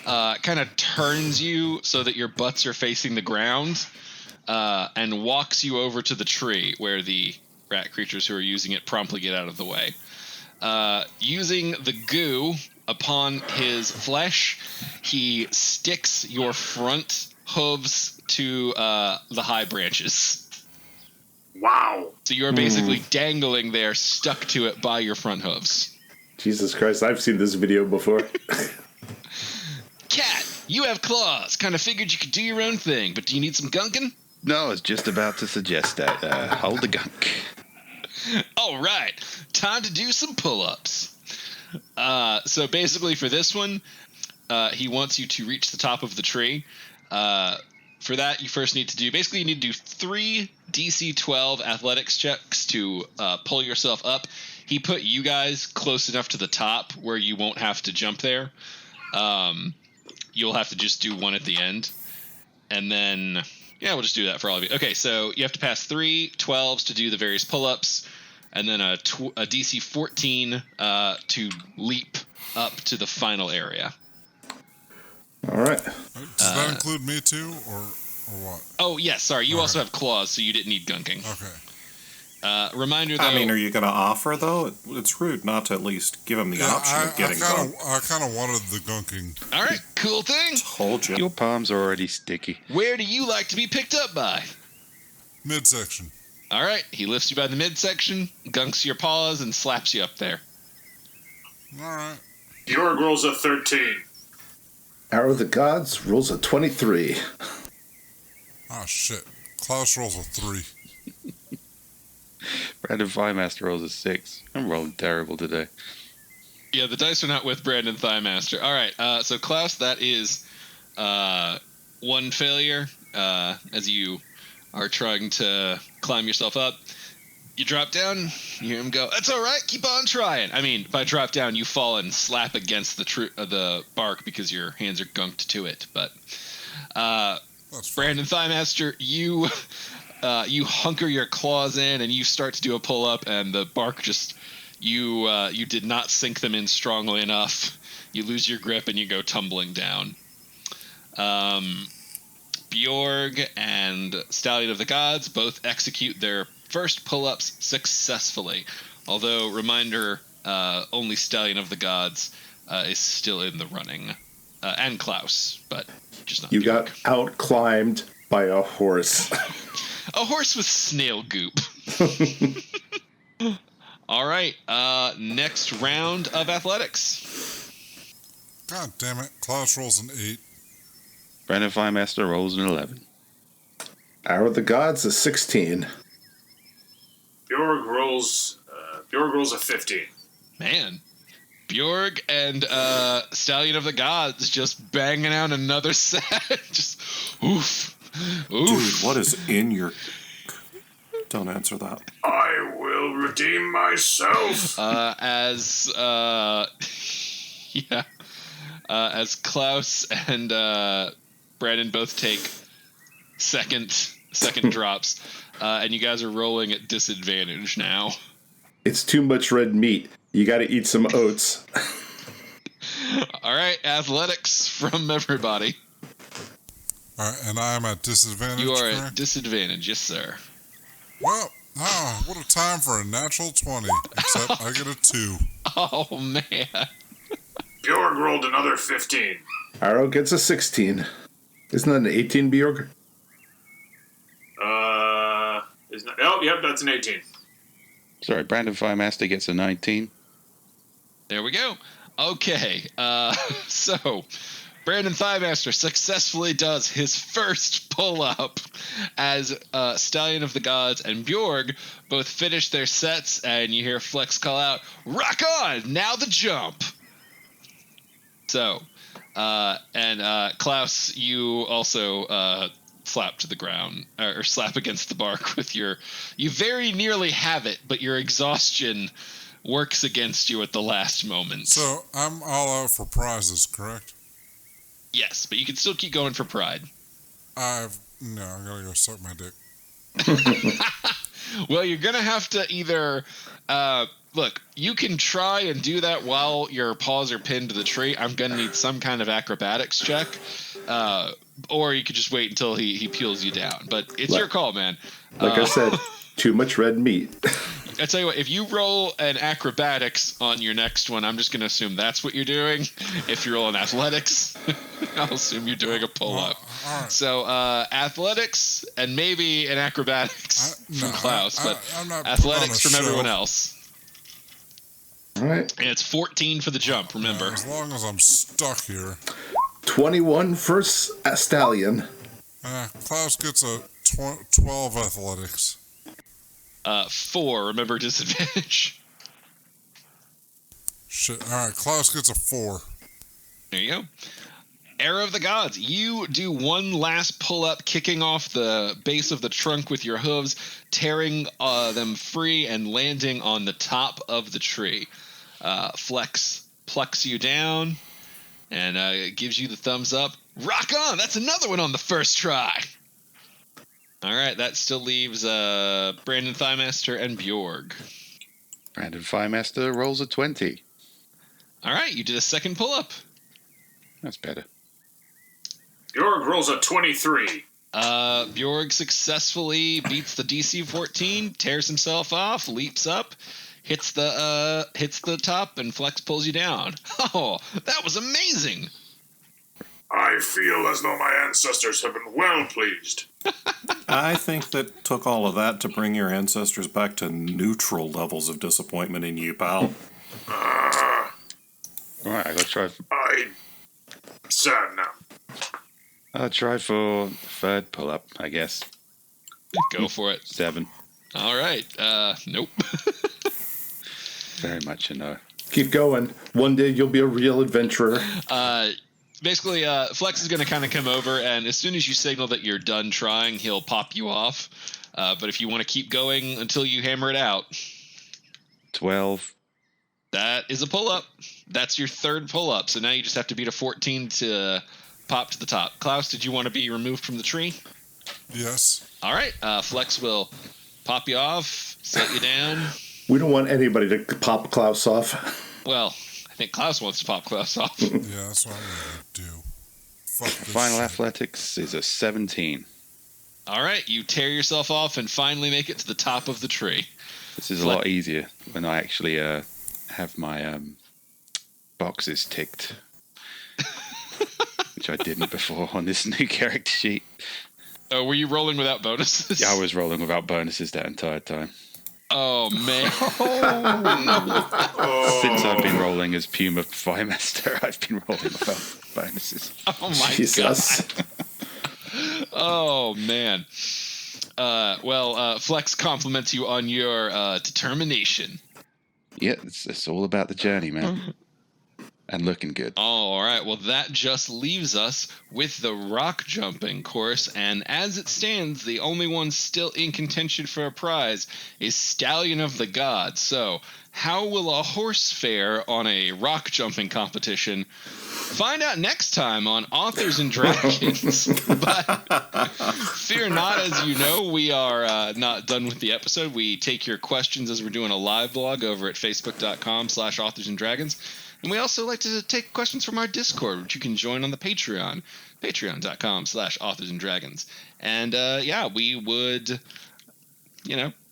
kind of turns you so that your butts are facing the ground, and walks you over to the tree where the rat creatures who are using it promptly get out of the way. Using the goo upon his flesh, he sticks your front hooves to the high branches. Wow. So you're basically dangling there, stuck to it by your front hooves. Jesus Christ, I've seen this video before. Cat, you have claws. Kind of figured you could do your own thing, but do you need some gunking? No, I was just about to suggest that. Hold the gunk. All right, time to do some pull-ups. So basically for this one, he wants you to reach the top of the tree. For that, you first need to do 3 DC 12 athletics checks to pull yourself up. He put you guys close enough to the top where you won't have to jump there. You'll have to just do one at the end. And then, we'll just do that for all of you. Okay, so you have to pass 3 12s to do the various pull-ups, and then a DC 14 to leap up to the final area. All right. Does that include me too, or or what? Oh, yes, sorry. You Okay. also have claws, so you didn't need gunking. Okay. Reminder, though... I mean, are you going to offer, though? It's rude not to at least give him the option of getting gunked. I kind of wanted the gunking. All right, cool thing. Told you. Your palms are already sticky. Where do you like to be picked up by? Midsection. All right, he lifts you by the midsection, gunks your paws, and slaps you up there. All right. Bjorg rolls a 13. Arrow of the Gods rolls a 23. Oh, shit. Klaus rolls a 3. Brandon Firemaster rolls a 6. I'm rolling terrible today. Yeah, the dice are not with Brandon Thighmaster. All right, so Klaus, that is one failure as you are trying to climb yourself up. You drop down, you hear him go, "That's all right, keep on trying." I mean, by drop down, you fall and slap against the bark because your hands are gunked to it. But Brandon Thighmaster, you hunker your claws in and you start to do a pull-up, and the bark just, you did not sink them in strongly enough. You lose your grip and you go tumbling down. Bjorg and Stallion of the Gods both execute their first pull-ups successfully. Although, reminder, only Stallion of the Gods is still in the running. And Klaus, but just not You Bjorg. got out-climbed by a horse. A horse with snail goop. All right, next round of athletics. God damn it. Klaus rolls an 8. Brandon Firemaster rolls an 11. Arrow of the Gods is 16. Bjorg rolls a 15. Man, Bjorg and Stallion of the Gods just banging out another set. Just oof. Dude, what is in your... Don't answer that. I will redeem myself. As Klaus and Brandon both take second drops, and you guys are rolling at disadvantage now. It's too much red meat. You got to eat some oats. All right, athletics from everybody. All right, and I am at disadvantage, You are correct? at disadvantage, yes, sir. Well, what a time for a natural 20. Except I get a 2. Oh, man. Bjorg rolled another 15. Arrow gets a 16. Isn't that an 18, Bjorg? Yep, that's an 18. Sorry, Brandon Firemaster gets a 19. There we go. Okay, so Brandon Thighmaster successfully does his first pull-up as Stallion of the Gods and Bjorg both finish their sets, and you hear Flex call out, "Rock on! Now the jump!" So, and Klaus, you also slap to the ground, or slap against the bark with your... You very nearly have it, but your exhaustion works against you at the last moment. So I'm all out for prizes, correct? Yes, but you can still keep going for pride. I gotta go suck my dick. Well, you're going to have to either... look, you can try and do that while your paws are pinned to the tree. I'm going to need some kind of acrobatics check. Or you could just wait until he peels you down. But it's your call, man. Like I said, too much red meat. I tell you what, if you roll an acrobatics on your next one, I'm just going to assume that's what you're doing. If you roll an athletics, I'll assume you're doing a pull-up. All right. So athletics and maybe an acrobatics from Klaus, but I'm not athletics putting from on a everyone show. else. All right. And it's 14 for the jump, remember. As long as I'm stuck here. 21 for Stallion. Klaus gets a 12 athletics. 4, remember disadvantage. Shit. All right, Klaus gets a 4. There you go. Arrow of the Gods, you do one last pull-up, kicking off the base of the trunk with your hooves, tearing them free and landing on the top of the tree. Flex plucks you down and gives you the thumbs up. Rock on! That's another one on the first try! All right, that still leaves Brandon Thighmaster and Bjorg. Brandon Firemaster rolls a 20. All right, you did a second pull-up. That's better. Bjorg rolls a 23. Bjorg successfully beats the DC 14, tears himself off, leaps up, hits the top, and Flex pulls you down. Oh, that was amazing! I feel as though my ancestors have been well pleased. I think that took all of that to bring your ancestors back to neutral levels of disappointment in you, pal. Right, I gotta try. I'm sad now. I'll try for third pull-up, I guess. Go for it. 7. All right. Nope. Very much a no. Keep going. One day you'll be a real adventurer. Basically, Flex is going to kind of come over, and as soon as you signal that you're done trying, he'll pop you off. But if you want to keep going until you hammer it out, 12. that is a pull-up. That's your third pull-up. So now you just have to beat a 14 to pop to the top. Klaus, did you want to be removed from the tree? Yes. All right. Flex will pop you off, set you down. We don't want anybody to pop Klaus off. Well, I think Klaus wants to pop Klaus off. Yeah, that's what I'm going to do. Fuck this Final shit. athletics is a 17. All right. You tear yourself off and finally make it to the top of the tree. This is a lot easier when I actually have my boxes ticked. Which I didn't before on this new character sheet. Oh, were you rolling without bonuses? Yeah, I was rolling without bonuses that entire time. Oh, man. Since I've been rolling as Puma Firemaster, I've been rolling without bonuses. Oh, my Jesus. God. Oh, man. Flex compliments you on your determination. Yeah, it's all about the journey, man. And looking good. All right. Well, that just leaves us with the rock jumping course. And as it stands, the only one still in contention for a prize is Stallion of the Gods. So how will a horse fare on a rock jumping competition? Find out next time on Authors and Dragons. But fear not, as you know, we are not done with the episode. We take your questions as we're doing a live blog over at facebook.com/Authors and Dragons. And we also like to take questions from our Discord, which you can join on the Patreon, patreon.com/Authors and Dragons. And we would,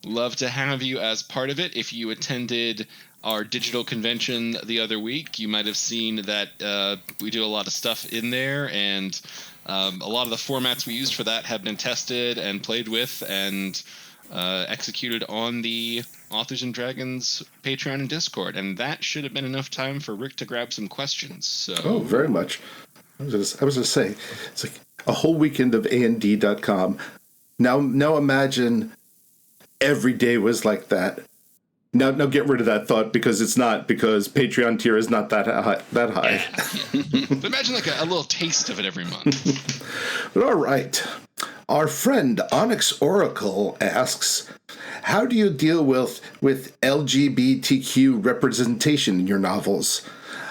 love to have you as part of it. If you attended our digital convention the other week, you might have seen that we do a lot of stuff in there, and a lot of the formats we used for that have been tested and played with and executed on the Authors and Dragons Patreon and Discord, and that should have been enough time for Rick to grab some questions. So, Oh, very much. I was going to say, it's like a whole weekend of AND.com. Now imagine every day was like that. Now get rid of that thought, because it's not, because Patreon tier is not that high. Yeah. But imagine like a little taste of it every month. But all right. Our friend Onyx Oracle asks, how do you deal with LGBTQ representation in your novels?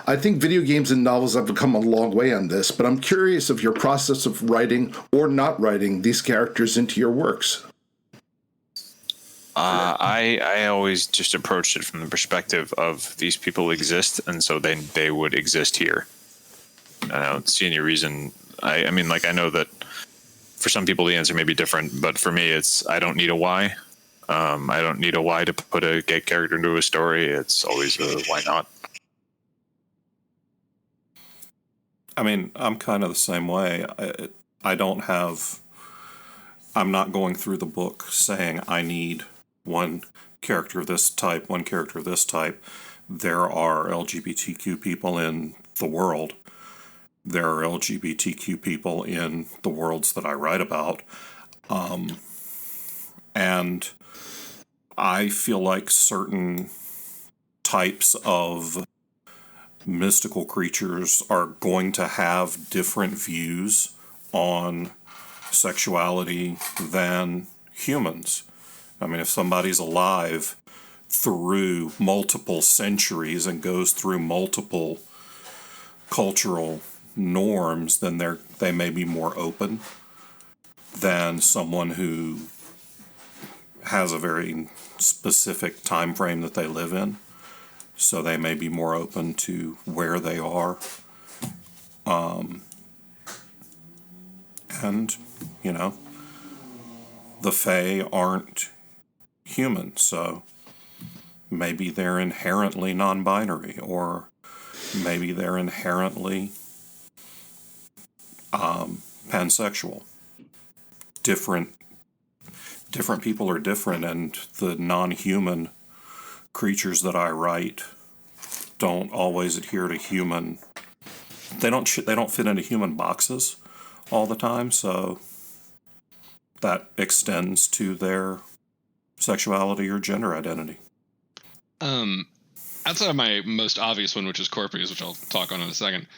I think video games and novels have come a long way on this, but I'm curious of your process of writing or not writing these characters into your works. I always just approached it from the perspective of these people exist, and so they would exist here. I don't see any reason. I mean, like, I know that for some people the answer may be different, but for me it's I don't need a why. I don't need a why to put a gay character into a story. It's always a why not. I mean, I'm kind of the same way. I'm not going through the book saying I need one character of this type, one character of this type. There are LGBTQ people in the world. There are LGBTQ people in the worlds that I write about. And I feel like certain types of mystical creatures are going to have different views on sexuality than humans. I mean, if somebody's alive through multiple centuries and goes through multiple cultural norms, then they may be more open than someone who has a very specific time frame that they live in. So they may be more open to where they are. And you know. The Fae aren't human, so maybe they're inherently non-binary, or maybe they're inherently pansexual. Different people are different, and the non-human creatures that I write don't always adhere to human. They don't fit into human boxes all the time, so that extends to their sexuality or gender identity. Outside of my most obvious one, which is Corpus, which I'll talk on in a second,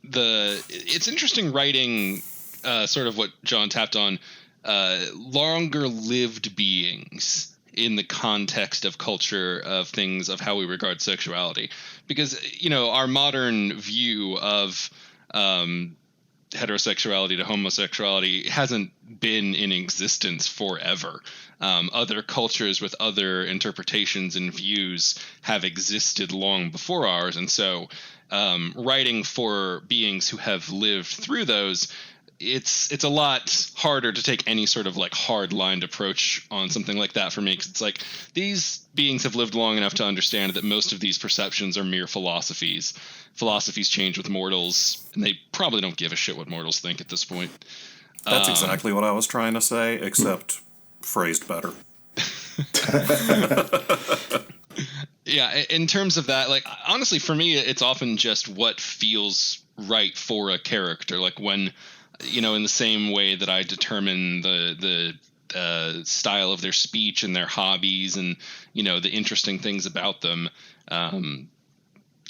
it's interesting writing sort of what John tapped on, longer lived beings in the context of culture, of things, of how we regard sexuality. Because, our modern view of heterosexuality to homosexuality hasn't been in existence forever. Other cultures with other interpretations and views have existed long before ours. And so writing for beings who have lived through those, it's a lot harder to take any sort of like hard-lined approach on something like that for me, because it's like these beings have lived long enough to understand that most of these perceptions are mere philosophies. Philosophies change with mortals, and they probably don't give a shit what mortals think at this point. That's exactly what I was trying to say, except phrased better. Yeah, in terms of that, like, honestly, for me, it's often just what feels right for a character. Like when, in the same way that I determine the style of their speech and their hobbies and, the interesting things about them,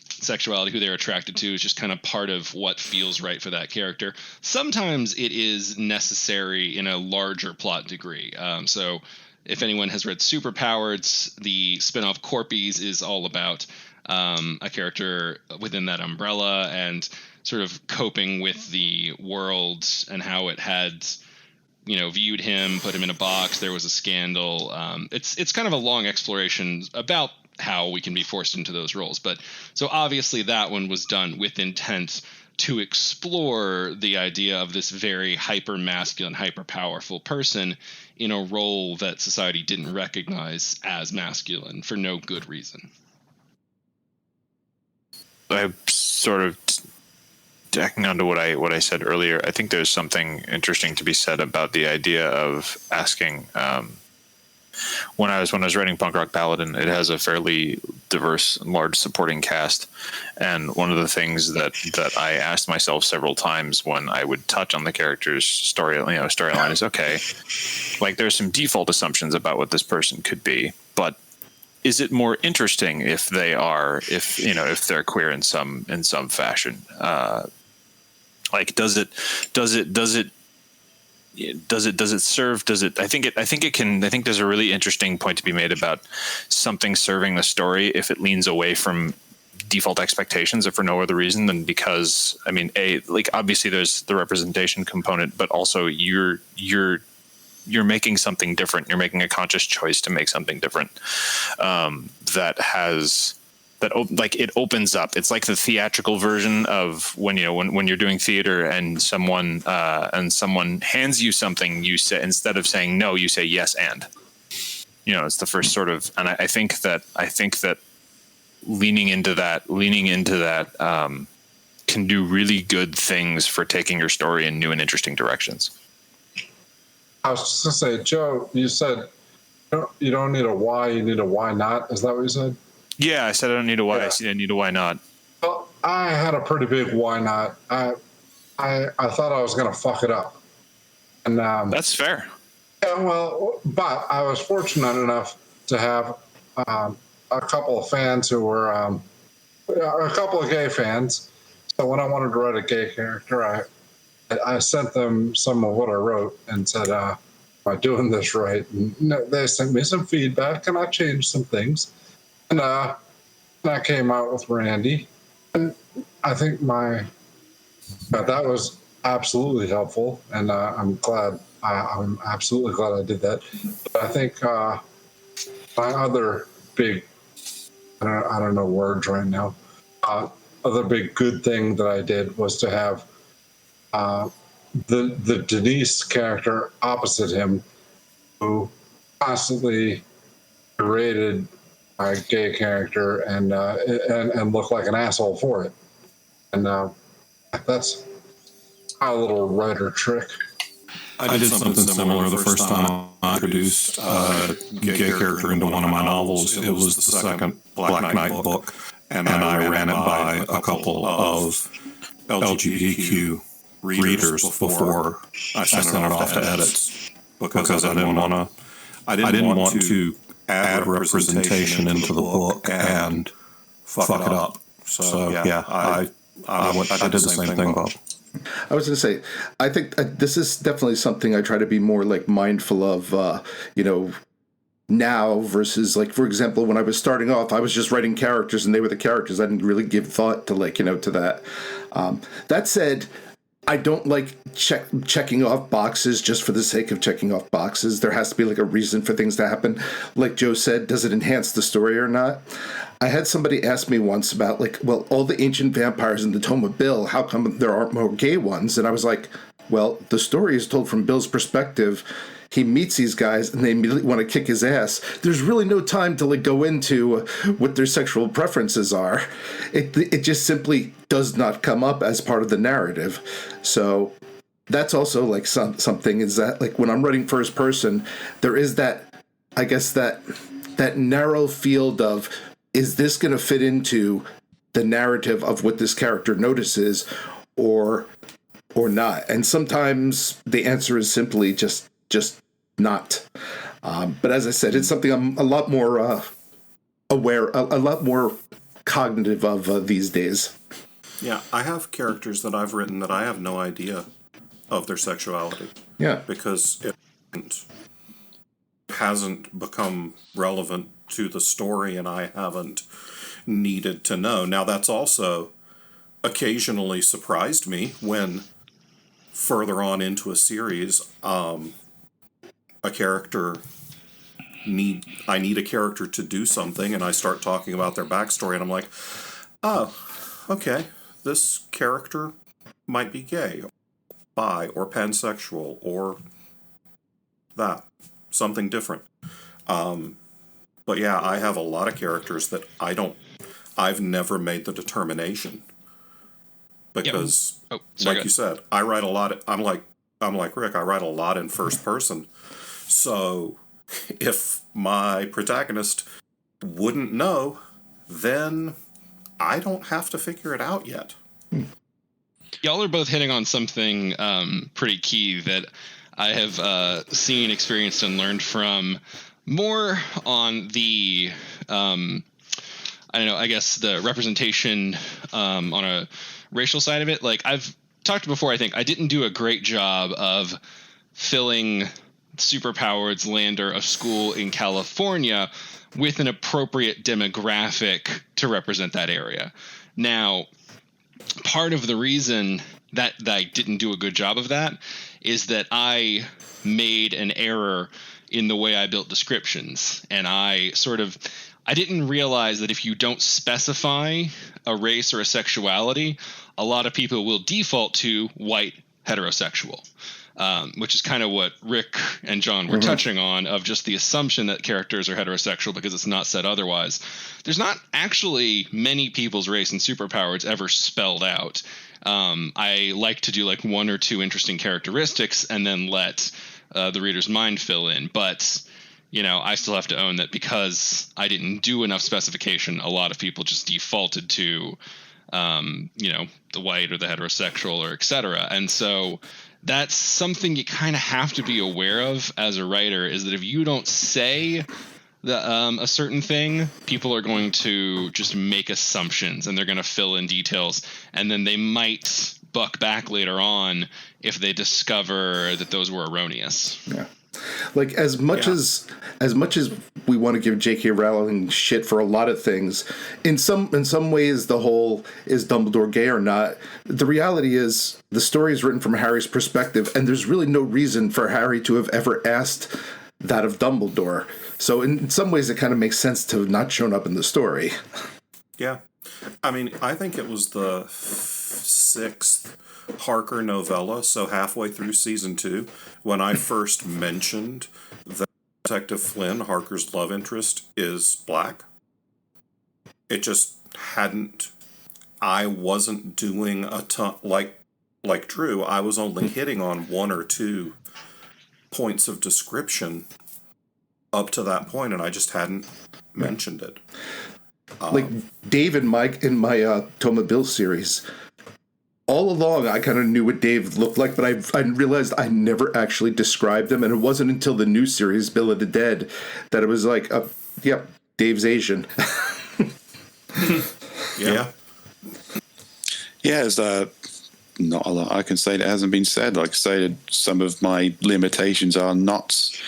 sexuality, who they're attracted to, is just kind of part of what feels right for that character. Sometimes it is necessary in a larger plot degree. So if anyone has read Superpowered, the spinoff Corpus is all about a character within that umbrella and sort of coping with the world and how it had, viewed him, put him in a box. There was a scandal. It's kind of a long exploration about how we can be forced into those roles. But so obviously that one was done with intent to explore the idea of this very hyper masculine, hyper powerful person in a role that society didn't recognize as masculine for no good reason. I sort of tacking on to what I said earlier. I think there's something interesting to be said about the idea of asking. When I was writing Punk Rock Paladin, it has a fairly diverse and large supporting cast, and one of the things that I asked myself several times when I would touch on the character's storyline is, okay, like there's some default assumptions about what this person could be, but is it more interesting if they're queer in some fashion? Like does it serve? I think there's a really interesting point to be made about something serving the story if it leans away from default expectations, if for no other reason than because, obviously there's the representation component, but also you're making something different. You're making a conscious choice to make something different. It opens up. It's like the theatrical version of when you're doing theater and someone hands you something, you say, instead of saying no, you say yes and. It's the first sort of, and I think that leaning into that can do really good things for taking your story in new and interesting directions. I was just gonna say, Joe, you said you don't need a why, you need a why not. Is that what you said? Yeah, I said I don't need a why. Yeah. I need a why not. Well, I had a pretty big why not. I thought I was gonna fuck it up, and that's fair. Yeah, well, but I was fortunate enough to have a couple of fans who were a couple of gay fans. So when I wanted to write a gay character, I sent them some of what I wrote and said, am I doing this right? And they sent me some feedback, and I changed some things. And I came out with Randy. And I think that was absolutely helpful. And I'm glad. I'm absolutely glad I did that. But I think my other big, I don't know words right now, other big good thing that I did was to have the Denise character opposite him, who constantly berated a gay character and looked like an asshole for it. And that's a little writer trick. I did something similar the first time I introduced a gay character into one of my novels. It was the second Black Knight book, and I ran it by a couple of LGBTQ readers before I sent it off to edits, because I didn't want to add representation into the book and fuck it up. So yeah, I did the same thing, Bob. I was going to say, I think this is definitely something I try to be more like mindful of, now versus like, for example, when I was starting off, I was just writing characters and they were the characters. I didn't really give thought to to that. That said, I don't like checking off boxes just for the sake of checking off boxes. There has to be like a reason for things to happen. Like Joe said, does it enhance the story or not? I had somebody ask me once about all the ancient vampires in the Tome of Bill, how come there aren't more gay ones? And I was like, well, the story is told from Bill's perspective. He meets these guys and they immediately want to kick his ass. There's really no time to go into what their sexual preferences are. It just simply does not come up as part of the narrative. So that's also something is that when I'm writing first person, there is that, I guess that narrow field of, is this going to fit into the narrative of what this character notices or not? And sometimes the answer is simply just not. But as I said, it's something I'm a lot more aware, a lot more cognitive of these days. Yeah, I have characters that I've written that I have no idea of their sexuality. Yeah. Because it hasn't become relevant to the story and I haven't needed to know. Now, that's also occasionally surprised me when further on into a series, a character I need a character to do something and I start talking about their backstory and I'm like, oh, okay, this character might be gay, bi, or pansexual, or that. Something different. But yeah, I have a lot of characters that I've never made the determination. Because, you said, I write a lot, I'm like Rick, I write a lot in first person. So if my protagonist wouldn't know, then I don't have to figure it out yet. Y'all are both hitting on something pretty key that I have seen, experienced, and learned from more on the, I guess the representation on a racial side of it. Like I've talked before, I think I didn't do a great job of filling Superpowered's Lander, a school in California, with an appropriate demographic to represent that area. Now, part of the reason that I didn't do a good job of that is that I made an error in the way I built descriptions. And I didn't realize that if you don't specify a race or a sexuality, a lot of people will default to white heterosexual, which is kind of what Rick and John were touching on, of just the assumption that characters are heterosexual because it's not said otherwise. There's not actually many people's race and superpowers ever spelled out. I like to do like one or two interesting characteristics and then let the reader's mind fill in. But, I still have to own that because I didn't do enough specification, a lot of people just defaulted to, the white or the heterosexual or et cetera. And so that's something you kind of have to be aware of as a writer, is that if you don't say a certain thing, people are going to just make assumptions and they're going to fill in details, and then they might buck back later on if they discover that those were erroneous. Yeah. Like as much as we want to give J.K. Rowling shit for a lot of things, in some ways the whole is Dumbledore gay or not, the reality is the story is written from Harry's perspective, and there's really no reason for Harry to have ever asked that of Dumbledore. So in some ways it kind of makes sense to have not shown up in the story. Yeah. I mean, I think it was the 6th Harker novella, so halfway through season 2, when I first mentioned that Detective Flynn, Harker's love interest, is black. It just hadn't. I wasn't doing a ton like Drew. I was only hitting on 1 or 2 points of description up to that point, and I just hadn't mentioned it. Like Dave in my Toma Bill series, all along I kind of knew what Dave looked like, but I realized I never actually described him, and it wasn't until the new series, Bill of the Dead, that it was like, yep, Dave's Asian. Yeah. Yeah, there's not a lot I can say that hasn't been said. Like I said, some of my limitations are knots.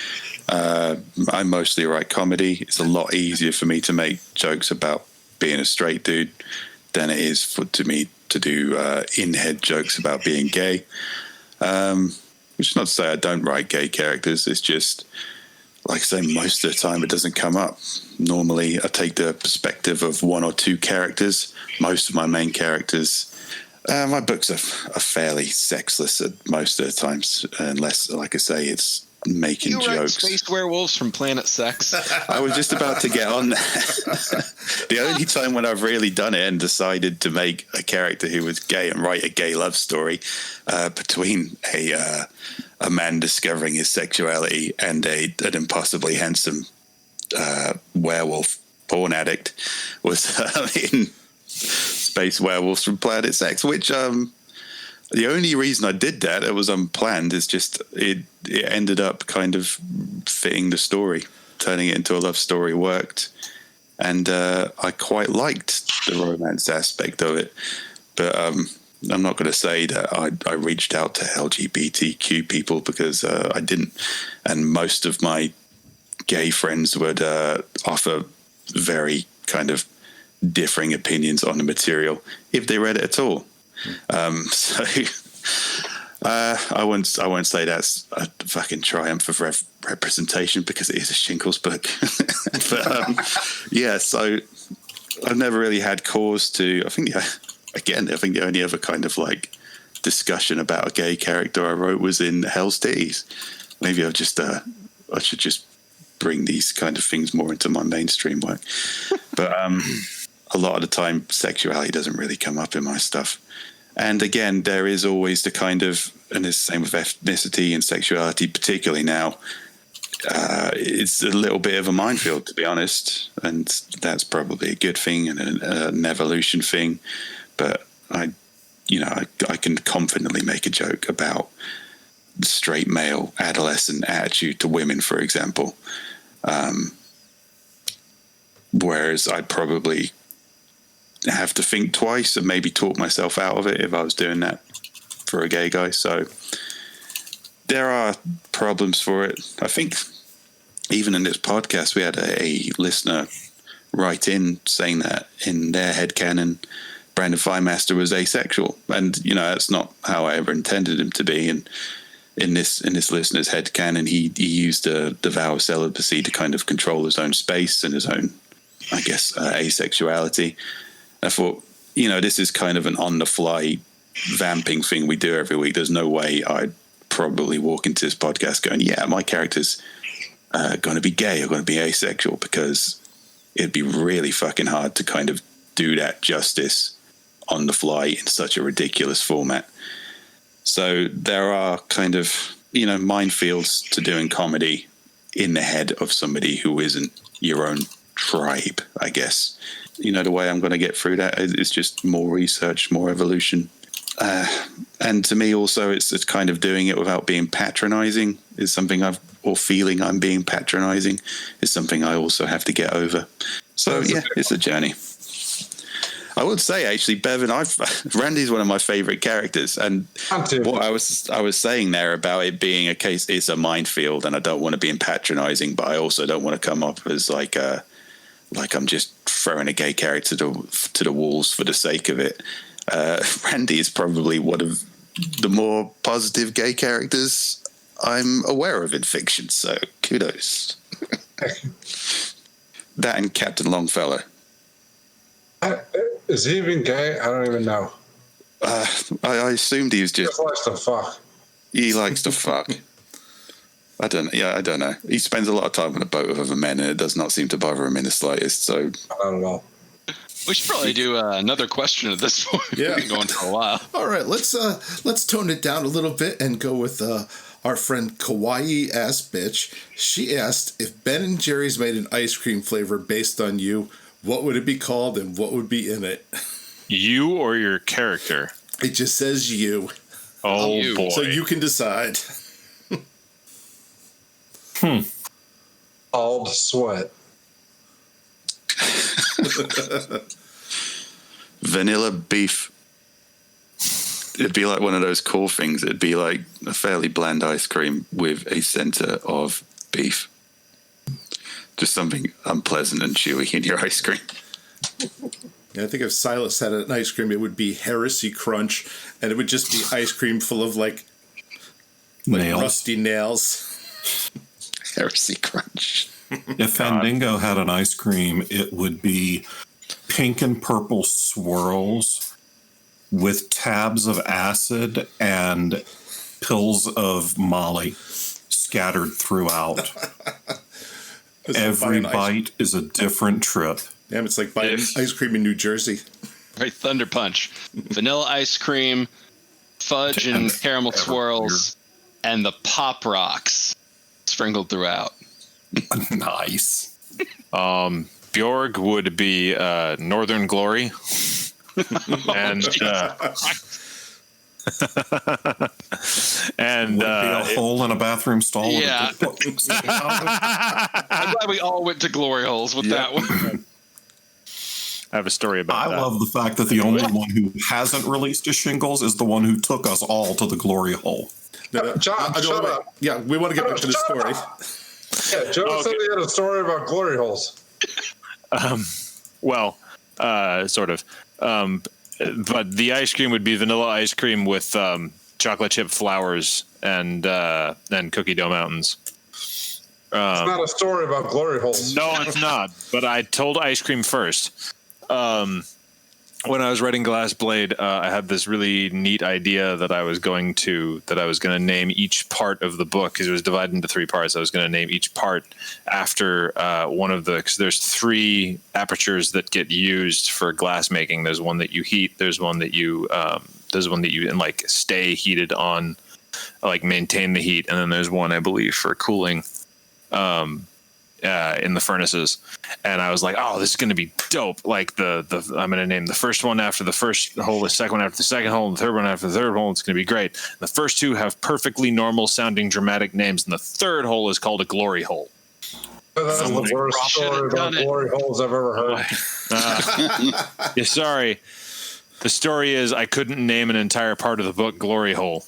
I mostly write comedy. It's a lot easier for me to make jokes about being a straight dude than it is for me to do in-head jokes about being gay. Which is not to say I don't write gay characters. It's just, like I say, most of the time it doesn't come up. Normally I take the perspective of 1 or 2 characters. Most of my main characters... my books are fairly sexless at most of the times, unless, like I say, it's making you jokes. write space werewolves from Planet Sex. I was just about to get on that. The only time when I've really done it and decided to make a character who was gay and write a gay love story between a man discovering his sexuality and an impossibly handsome werewolf porn addict was in Space Werewolves from Planet Sex, which the only reason I did that, it was unplanned, is just it ended up kind of fitting the story. Turning it into a love story worked, and I quite liked the romance aspect of it. But I'm not going to say that I reached out to LGBTQ people, because I didn't, and most of my gay friends would offer very kind of differing opinions on the material if they read it at all. So I won't say that's a fucking triumph of representation, because it is a Shingles book. But yeah, so I've never really had cause to. I think the only other kind of like discussion about a gay character I wrote was in Hell's Titties. Maybe I should just bring these kind of things more into my mainstream work. But a lot of the time, sexuality doesn't really come up in my stuff. And again, there is always the kind of, and it's the same with ethnicity and sexuality, particularly now, it's a little bit of a minefield, to be honest. And that's probably a good thing and an evolution thing. But I can confidently make a joke about the straight male adolescent attitude to women, for example. Whereas I'd probably have to think twice and maybe talk myself out of it if I was doing that for a gay guy. So there are problems for it. I think even in this podcast, we had a listener write in saying that in their headcanon, Brandon Firemaster was asexual. And, that's not how I ever intended him to be. And in this listener's headcanon, he used the vow of celibacy to kind of control his own space and his own, I guess, asexuality. I thought, this is kind of an on-the-fly vamping thing we do every week. There's no way I'd probably walk into this podcast going, yeah, my character's going to be gay or going to be asexual, because it'd be really fucking hard to kind of do that justice on the fly in such a ridiculous format. So there are kind of, minefields to doing comedy in the head of somebody who isn't your own tribe, I guess. The way I'm going to get through that is just more research, more evolution. And to me also, it's kind of doing it without being patronizing is something or feeling I'm being patronizing is something I also have to get over. So yeah, it's a journey. I would say, actually, Bevin, Randy's one of my favorite characters, and what I was saying there about it being a case, it's a minefield, and I don't want to be patronizing, but I also don't want to come up as like I'm just throwing a gay character to the walls for the sake of it. Randy is probably one of the more positive gay characters I'm aware of in fiction, so kudos. That and Captain Longfellow. Is he even gay? I don't even know. I assumed he was just. Just likes to fuck. He likes to fuck. I don't know. He spends a lot of time on a boat with other men, and it does not seem to bother him in the slightest. So Not at all. We should probably do another question at this point. Yeah. We've been going for a while. All right, let's tone it down a little bit and go with our friend Kawaii Ass Bitch. She asked, if Ben and Jerry's made an ice cream flavor based on you, what would it be called and what would be in it? You or your character? It just says you. Oh, You. boy. So you can decide. Bald sweat. vanilla beef. It'd be like one of those cool things. It'd be like a fairly bland ice cream with a center of beef. Just something unpleasant and chewy in your ice cream. Yeah, I think if Silas had an ice cream, it would be Heresy Crunch, and it would just be ice cream full of like Nails. rusty nails. Heresy Crunch. If Fandingo had an ice cream, it would be pink and purple swirls with tabs of acid and pills of Molly scattered throughout. Every bite is a different trip. Damn, it's like buying ice cream in New Jersey. Right, Thunder Punch. Vanilla ice cream, fudge and caramel swirls, and the Pop Rocks sprinkled throughout. Nice. Bjorg would be Northern Glory. And Would be a hole in a bathroom stall. Yeah. I'm glad we all went to glory holes with that one. I have a story about that. I love the fact that the only one who hasn't released his shingles is the one who took us all to the glory hole. John, shut up. Yeah, we want to get back to the story. Yeah, Joe said he had a story about glory holes. Well, sort of. But the ice cream would be vanilla ice cream with chocolate chip flowers and cookie dough mountains. It's not a story about glory holes. No, it's not. But I told ice cream first. When I was writing Glass Blade, I had this really neat idea that I was going to name each part of the book, because it was divided into 3 parts. I was going to name each part after one of the, because there's 3 apertures that get used for glass making. There's one that you heat. There's one that you like stay heated on, like maintain the heat, and then there's one, I believe, for cooling. In the furnaces, and I was like, "Oh, this is going to be dope!" Like I'm going to name the first one after the first hole, the second one after the second hole, and the third one after the third hole. It's going to be great. The first 2 have perfectly normal sounding dramatic names, and the third hole is called a glory hole. That's the worst story about glory holes I've ever heard. Yeah, sorry. The story is I couldn't name an entire part of the book glory hole.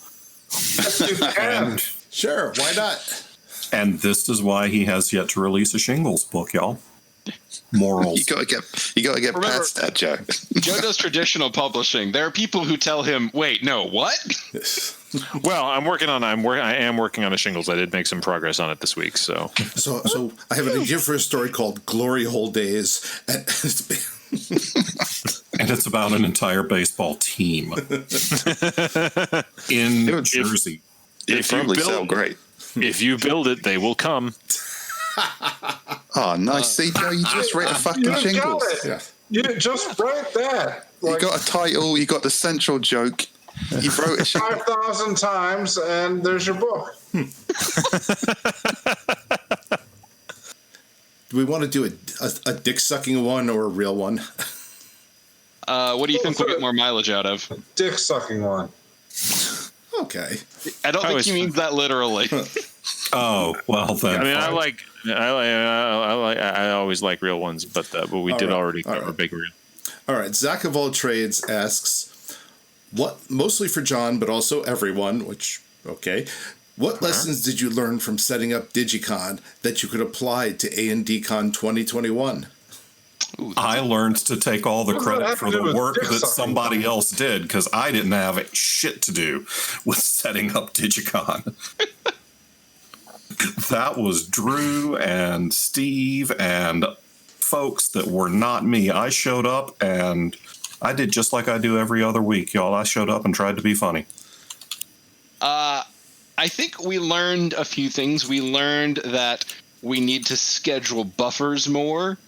You can. Sure, why not? And this is why he has yet to release a shingles book, y'all. Morals. You gotta get past that, Joe. Joe does traditional publishing. There are people who tell him, "Wait, no, what?" Well, I am working on a shingles. I did make some progress on it this week. So I have an idea for a story called Glory Hole Days. And And it's about an entire baseball team in Jersey. It'd probably sell great. If you build it, they will come. Oh, nice. See, Joe, you just write a fucking You shingles. got it. Yeah. You just write that. You got a title, you got the central joke. You wrote a 5,000 times, and there's your book. Do we want to do a dick-sucking one or a real one? What do you think we'll get more mileage out of? Dick sucking one. Okay. I don't think he means that literally. Oh, well then. I mean, I always like real ones, but we did already cover big real. All right. Zach of All Trades asks, what, mostly for John, but also everyone, which, okay. What lessons did you learn from setting up Digicon that you could apply to A&D Con 2021? Ooh, I learned to take all the credit for the work that somebody else did, because I didn't have shit to do with setting up Digicon. That was Drew and Steve and folks that were not me. I showed up and I did just like I do every other week, y'all. I showed up and tried to be funny. I think we learned a few things. We learned that we need to schedule buffers more.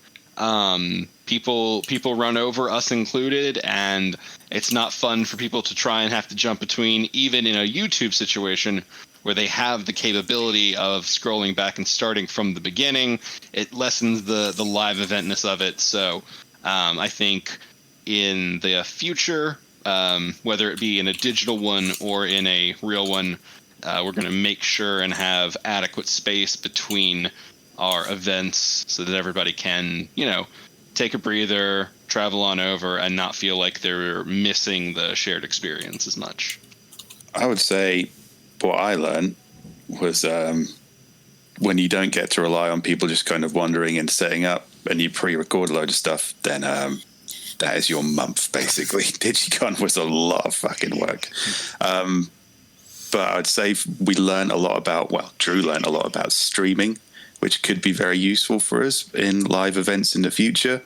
People run over, us included, and it's not fun for people to try and have to jump between, even in a YouTube situation where they have the capability of scrolling back and starting from the beginning. It lessens the live eventness of it. So I think in the future, whether it be in a digital one or in a real one, we're going to make sure and have adequate space between our events so that everybody can, take a breather, travel on over, and not feel like they're missing the shared experience as much. I would say what I learned was when you don't get to rely on people just kind of wandering and setting up and you pre-record a load of stuff, then that is your month, basically. DigiCon was a lot of fucking work. But I'd say we learned a lot about, Drew learned a lot about streaming, which could be very useful for us in live events in the future,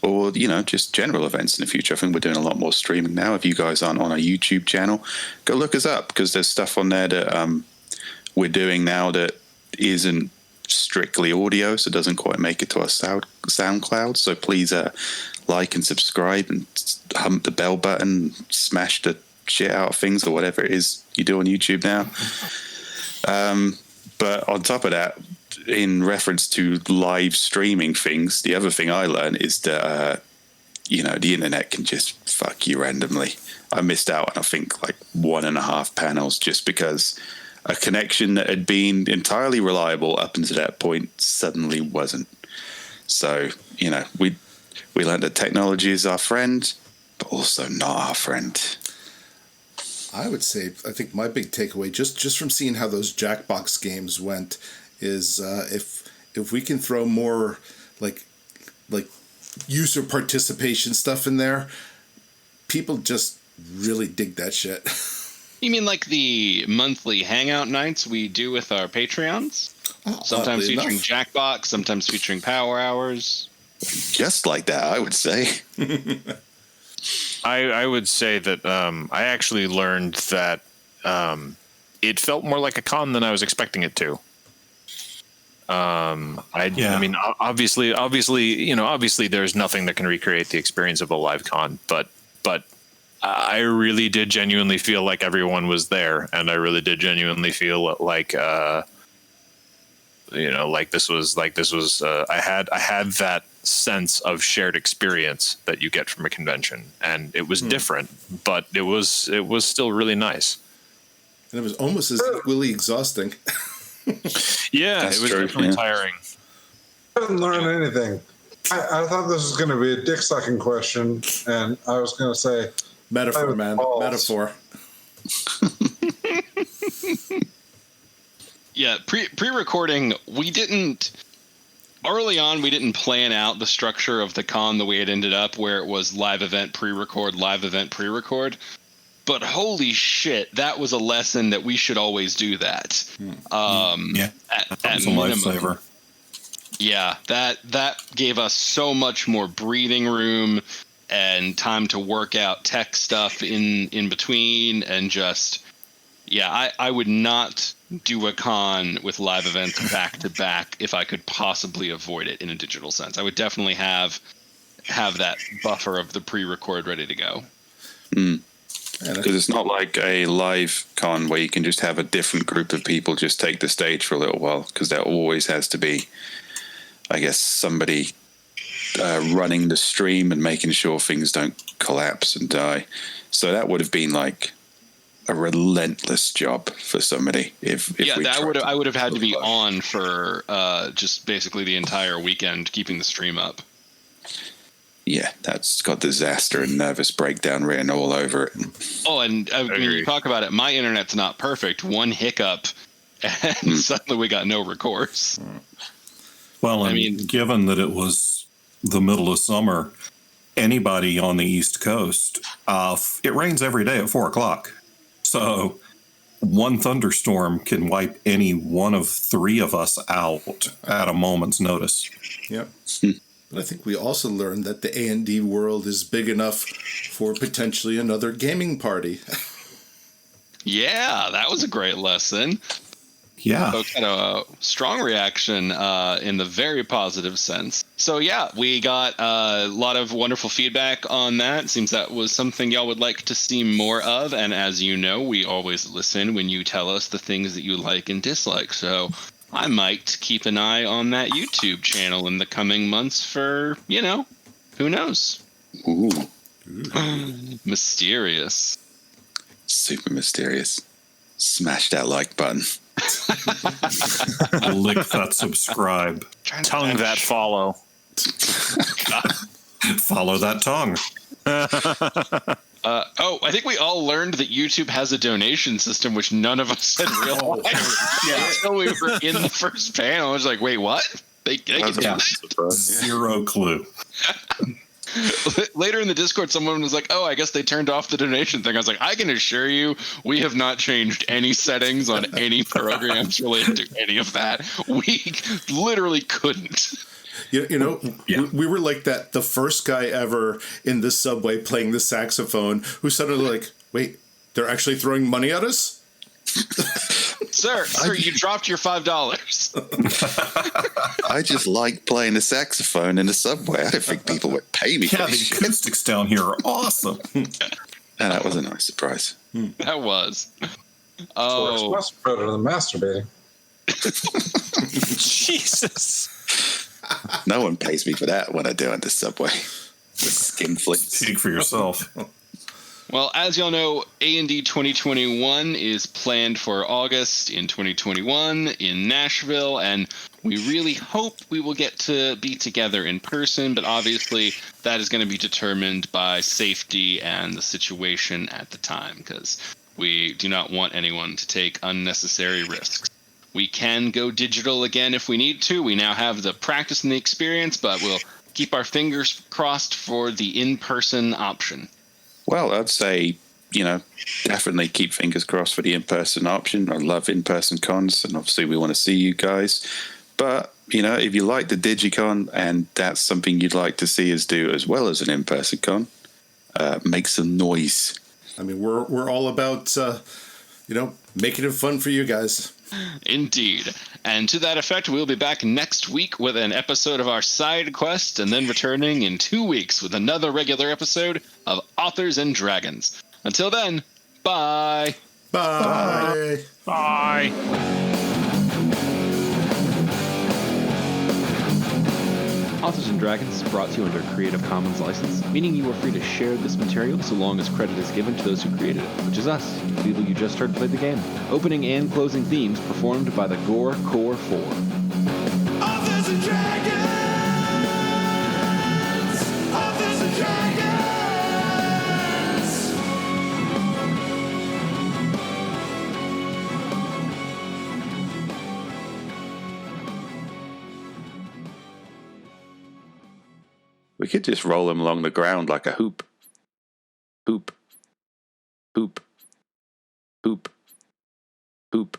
or, just general events in the future. I think we're doing a lot more streaming now. If you guys aren't on our YouTube channel, go look us up, because there's stuff on there that we're doing now that isn't strictly audio, so it doesn't quite make it to our SoundCloud. So please like and subscribe and hump the bell button, smash the shit out of things or whatever it is you do on YouTube now. But on top of that, in reference to live streaming things, the other thing I learned is that the internet can just fuck you randomly. I missed out on, I think, like 1.5 panels just because a connection that had been entirely reliable up until that point suddenly wasn't. So, we learned that technology is our friend, but also not our friend. I would say, I think my big takeaway, just from seeing how those Jackbox games went, is if we can throw more like user participation stuff in there, people just really dig that shit. You mean like the monthly hangout nights we do with our Patreons? Sometimes featuring Jackbox, sometimes featuring Power Hours. Just like that, I would say. I would say that I actually learned that it felt more like a con than I was expecting it to. I mean, obviously, there's nothing that can recreate the experience of a live con, but I really did genuinely feel like everyone was there, and I really did genuinely feel like this was I had that sense of shared experience that you get from a convention, and it was different, but it was still really nice. And it was almost as equally exhausting. Yeah, it was definitely tiring. I didn't learn anything. I thought this was going to be a dick sucking question, and I was going to say metaphor, man, metaphor. Yeah, pre-recording, we didn't plan out the structure of the con the way it ended up, where it was live event pre-record. But holy shit, that was a lesson that we should always do that. That was a lifesaver. Yeah, that gave us so much more breathing room and time to work out tech stuff in between, and just, I would not do a con with live events back to back if I could possibly avoid it in a digital sense. I would definitely have that buffer of the pre-record ready to go. Because it's not like a live con where you can just have a different group of people just take the stage for a little while, because there always has to be, I guess, somebody running the stream and making sure things don't collapse and die. So that would have been like a relentless job for somebody. I would have had to be on for just basically the entire weekend, keeping the stream up. Yeah, that's got disaster and nervous breakdown written all over it. Oh, and when you talk about it, my internet's not perfect. One hiccup, and suddenly we got no recourse. Well, given that it was the middle of summer, anybody on the East Coast, it rains every day at 4:00. So one thunderstorm can wipe any one of 3 of us out at a moment's notice. Yep. But I think we also learned that the A&D world is big enough for potentially another gaming party. Yeah, that was a great lesson. Yeah. Folks had a strong reaction in the very positive sense. So yeah, we got a lot of wonderful feedback on that. Seems that was something y'all would like to see more of. And as you know, we always listen when you tell us the things that you like and dislike. So I might keep an eye on that YouTube channel in the coming months for, who knows? Ooh, Mysterious. super mysterious. Smash that like button. Lick that subscribe. Tongue that follow. Follow that tongue. I think we all learned that YouTube has a donation system, which none of us had realized. Until we were in the first panel. I was like, wait, what? They can do that? Zero clue. Later in the Discord, someone was like, oh, I guess they turned off the donation thing. I was like, I can assure you, we have not changed any settings on any programs related to any of that. We literally couldn't. We were like that, the first guy ever in the subway playing the saxophone who suddenly like, wait, they're actually throwing money at us? Sir, you dropped your $5. I just like playing the saxophone in the subway. I don't think people would pay me for Yeah, the this shit. acoustics down here are awesome. And that was a nice surprise. That was. Works Oh, much better than masturbating. Jesus. No one pays me for that when I do on the subway. The skin flicks. Speak for yourself. well, as y'all know, A&D 2021 is planned for August in 2021 in Nashville, and we really hope we will get to be together in person, but obviously that is going to be determined by safety and the situation at the time, because we do not want anyone to take unnecessary risks. We can go digital again if we need to. We now have the practice and the experience, but we'll keep our fingers crossed for the in-person option. Well, I'd say, definitely keep fingers crossed for the in-person option. I love in-person cons, and obviously we want to see you guys. But, if you like the Digicon and that's something you'd like to see us do as well as an in-person con, make some noise. I mean, we're all about, making it fun for you guys. Indeed. And to that effect, we'll be back next week with an episode of our side quest, and then returning in 2 weeks with another regular episode of Authors and Dragons. Until then, bye. Bye. Bye. Authors and Dragons is brought to you under a Creative Commons license, meaning you are free to share this material so long as credit is given to those who created it, which is us, the people you just heard play the game. Opening and closing themes performed by the Gore Core 4. Authors and Dragons! Authors and Dragons! We could just roll them along the ground like a hoop. Hoop. Hoop. Hoop. Hoop.